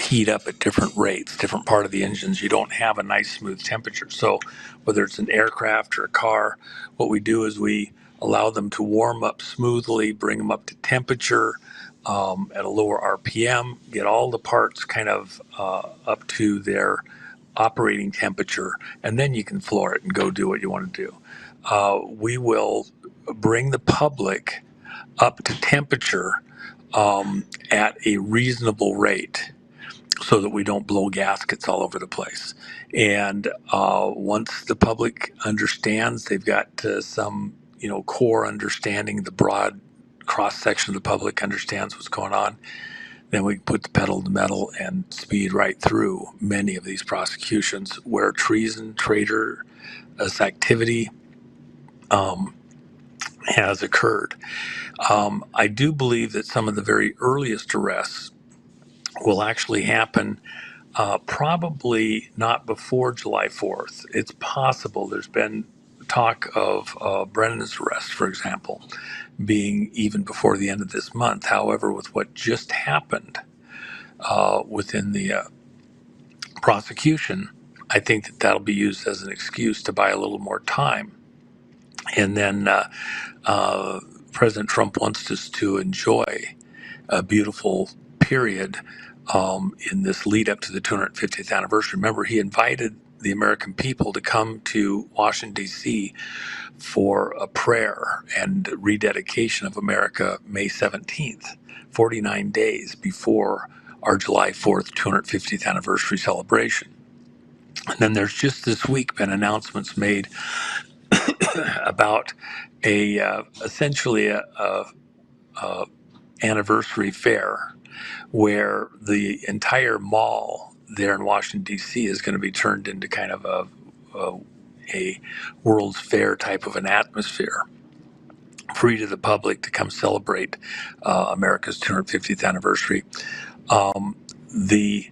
heat up at different rates, different part of the engines. You don't have a nice smooth temperature. So whether it's an aircraft or a car, what we do is we allow them to warm up smoothly, bring them up to temperature at a lower RPM, get all the parts kind of up to their operating temperature, and then you can floor it and go do what you want to do. We will bring the public up to temperature at a reasonable rate so that we don't blow gaskets all over the place. And once the public understands, they've got some, core understanding, the broad cross section of the public understands what's going on, then we put the pedal to the metal and speed right through many of these prosecutions where treason, traitorous activity has occurred. I do believe that some of the very earliest arrests will actually happen probably not before July 4th. It's possible. There's been talk of Brennan's arrest, for example, being even before the end of this month. However, with what just happened within the prosecution, I think that that'll be used as an excuse to buy a little more time. And then President Trump wants us to enjoy a beautiful period in this lead up to the 250th anniversary. Remember, he invited the American people to come to Washington, D.C. for a prayer and rededication of America May 17th, 49 days before our July 4th 250th anniversary celebration. And then there's just this week been announcements made about essentially a anniversary fair where the entire mall there in Washington, D.C. is going to be turned into kind of a World's Fair type of an atmosphere, free to the public to come celebrate America's 250th anniversary. The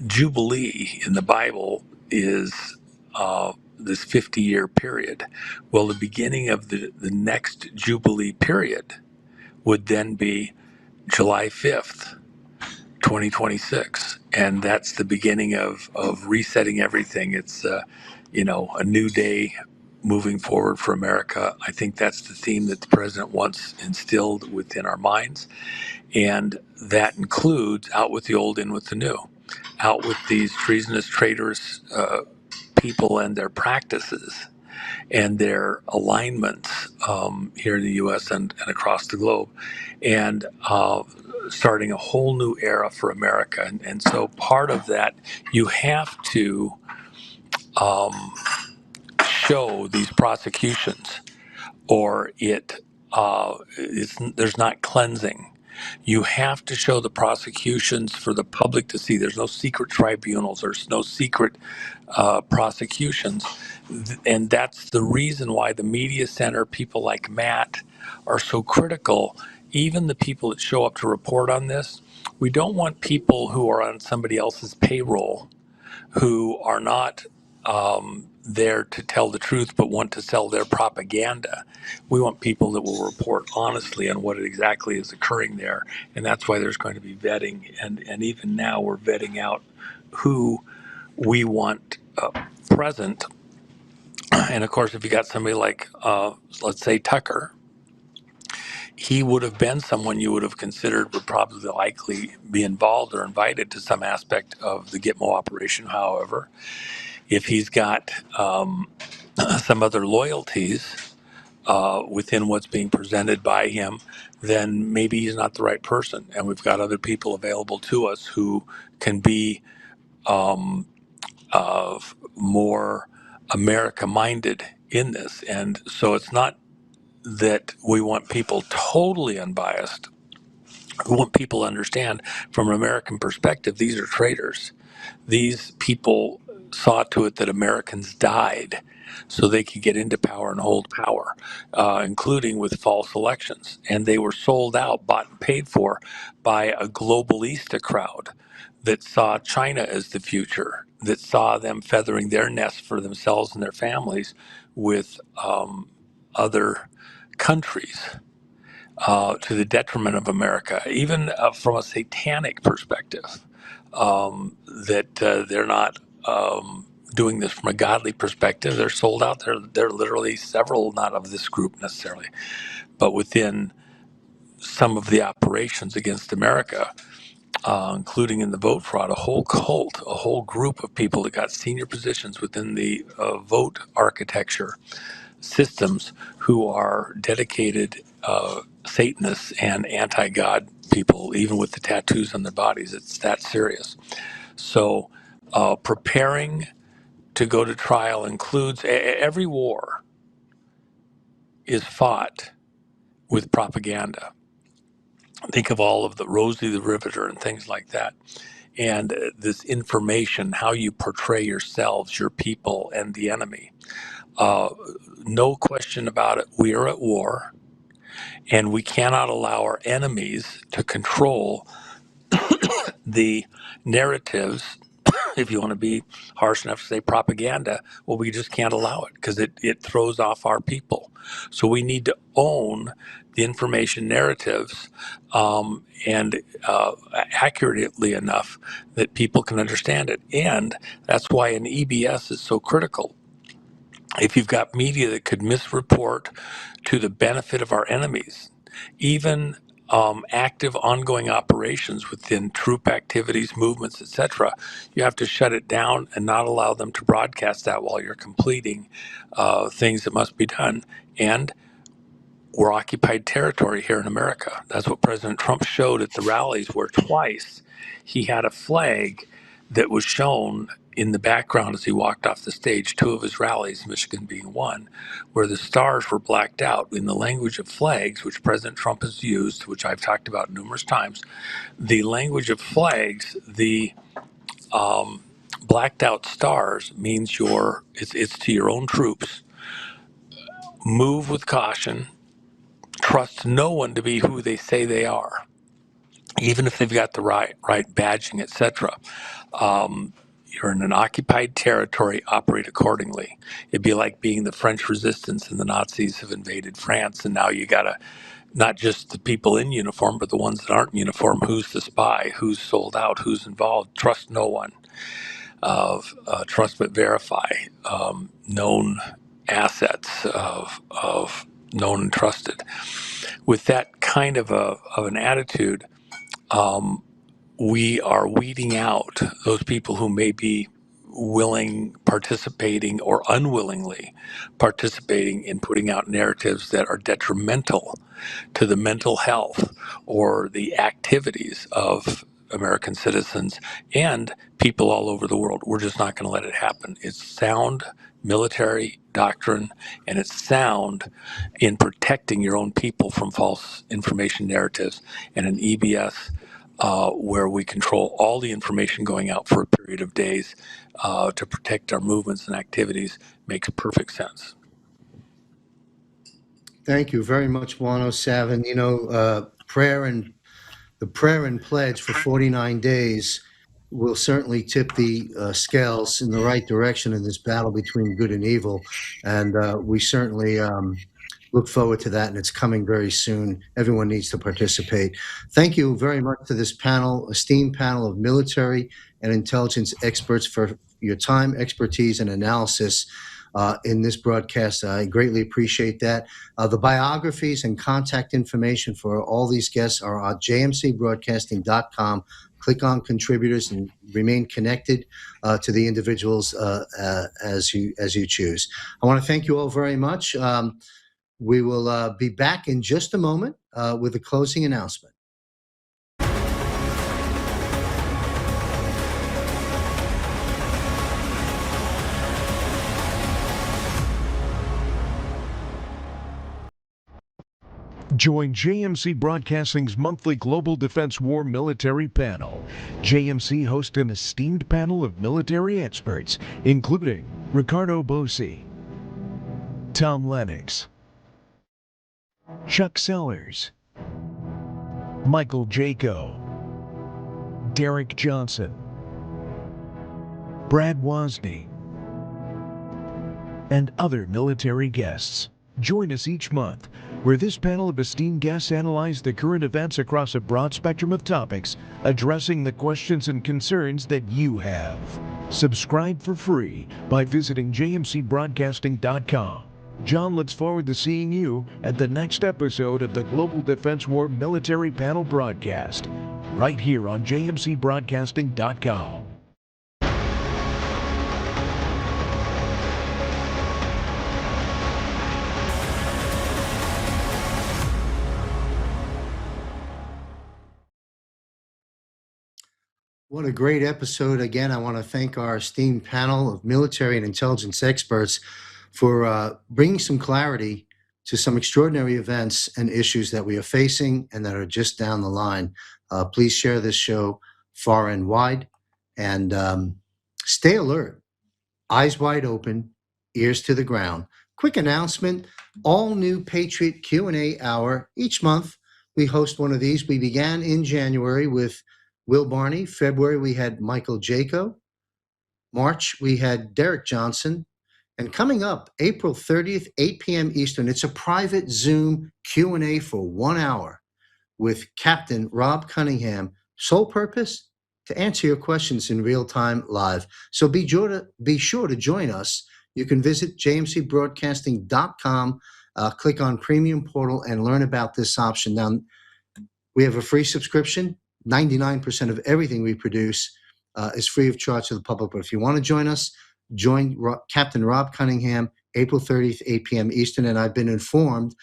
Jubilee in the Bible is this 50-year period. Well, the beginning of the next Jubilee period would then be July 5th, 2026. And that's the beginning of resetting everything. It's, a new day moving forward for America. I think that's the theme that the president wants instilled within our minds. And that includes out with the old, in with the new, out with these treasonous, traitorous people and their practices and their alignments here in the U.S. and across the globe, and starting a whole new era for America. And so part of that, you have to show these prosecutions, or there's not cleansing. You have to show the prosecutions for the public to see. There's no secret tribunals. There's no secret prosecutions. And that's the reason why the media center, people like Matt, are so critical. Even the people that show up to report on this, we don't want people who are on somebody else's payroll, who are not there to tell the truth but want to sell their propaganda. We want people that will report honestly on what exactly is occurring there, and that's why there's going to be vetting. And even now, we're vetting out who we want present. And of course, if you got somebody like, let's say, Tucker, he would have been someone you would have considered would probably likely be involved or invited to some aspect of the Gitmo operation. However, if he's got some other loyalties within what's being presented by him, then maybe he's not the right person. And we've got other people available to us who can be more America minded in this. And so it's not that we want people totally unbiased. We want people to understand from an American perspective, these are traitors. These people saw to it that Americans died so they could get into power and hold power, including with false elections. And they were sold out, bought and paid for by a globalista crowd that saw China as the future, that saw them feathering their nests for themselves and their families with other countries to the detriment of America, even from a satanic perspective, that they're not doing this from a godly perspective. They're sold out. They're literally several, not of this group necessarily, but within some of the operations against America, including in the vote fraud, a whole cult, a whole group of people that got senior positions within the vote architecture systems who are dedicated Satanists and anti-God people, even with the tattoos on their bodies. It's that serious. So preparing to go to trial includes every war is fought with propaganda. Think of all of the Rosie the Riveter and things like that. And this information, how you portray yourselves, your people, and the enemy. No question about it, we are at war, and we cannot allow our enemies to control the narratives. If you want to be harsh enough to say propaganda, well, we just can't allow it because it throws off our people. So we need to own the information narratives and accurately enough that people can understand it. And that's why an EBS is so critical. If you've got media that could misreport to the benefit of our enemies, even active ongoing operations within troop activities, movements, etc., you have to shut it down and not allow them to broadcast that while you're completing things that must be done. And we're occupied territory here in America. That's what President Trump showed at the rallies, where twice he had a flag that was shown in the background as he walked off the stage, two of his rallies, Michigan being one, where the stars were blacked out. In the language of flags, which President Trump has used, which I've talked about numerous times, the language of flags, the blacked out stars means it's to your own troops. Move with caution. Trust no one to be who they say they are, even if they've got the right badging, etc. You're in an occupied territory, operate accordingly. It'd be like being the French resistance and the Nazis have invaded France, and now you gotta, not just the people in uniform, but the ones that aren't in uniform. Who's the spy? Who's sold out? Who's involved? Trust no one. Trust but verify. Known assets of known and trusted. With that kind of an attitude, we are weeding out those people who may be willing, participating, or unwillingly participating in putting out narratives that are detrimental to the mental health or the activities of American citizens and people all over the world. We're just not going to let it happen. It's sound military doctrine, and it's sound in protecting your own people from false information narratives, and an EBS where we control all the information going out for a period of days to protect our movements and activities makes perfect sense. Thank you very much, 107. You know, prayer and the prayer and pledge for 49 days will certainly tip the scales in the right direction in this battle between good and evil. And we certainly look forward to that, and it's coming very soon. Everyone needs to participate. Thank you very much to this panel, esteemed panel of military and intelligence experts for your time, expertise, and analysis in this broadcast. I greatly appreciate that. The biographies and contact information for all these guests are at jmcbroadcasting.com. Click on contributors and remain connected to the individuals as you choose. I want to thank you all very much. We will be back in just a moment with a closing announcement. Join JMC Broadcasting's monthly Global Defense War Military Panel. JMC hosts an esteemed panel of military experts, including Ricardo Bosi, Tom Lennox, Chuck Sellers, Michael Jaco, Derek Johnson, Brad Wozni, and other military guests. Join us each month, where this panel of esteemed guests analyze the current events across a broad spectrum of topics, addressing the questions and concerns that you have. Subscribe for free by visiting jmcbroadcasting.com. John looks forward to seeing you at the next episode of the Global Defense War Military Panel broadcast, right here on jmcbroadcasting.com. What a great episode. Again, I want to thank our esteemed panel of military and intelligence experts for bringing some clarity to some extraordinary events and issues that we are facing and that are just down the line. Please share this show far and wide, and stay alert. Eyes wide open, ears to the ground. Quick announcement, all new Patriot Q&A hour each month. We host one of these. We began in January with Will Barney. February, we had Michael Jaco. March, we had Derek Johnson. And coming up, April 30th, 8 p.m. Eastern, it's a private Zoom Q&A for 1 hour with Captain Rob Cunningham. Sole purpose? To answer your questions in real time live. So be sure to join us. You can visit jmcbroadcasting.com, click on Premium Portal, and learn about this option. Now, we have a free subscription. 99% of everything we produce is free of charge to the public. But if you want to join us, join Captain Rob Cunningham, April 30th, 8 p.m. Eastern. And I've been informed,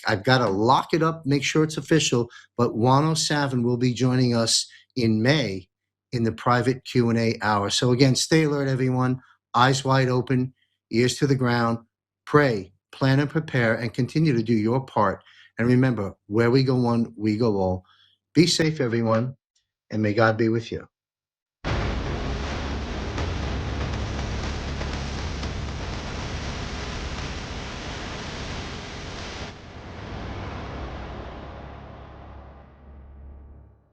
I've got to lock it up, make sure it's official, but Wano Savin will be joining us in May in the private Q&A hour. So again, stay alert, everyone. Eyes wide open, ears to the ground. Pray, plan, and prepare, and continue to do your part. And remember, where we go one, we go all. Be safe, everyone, and may God be with you.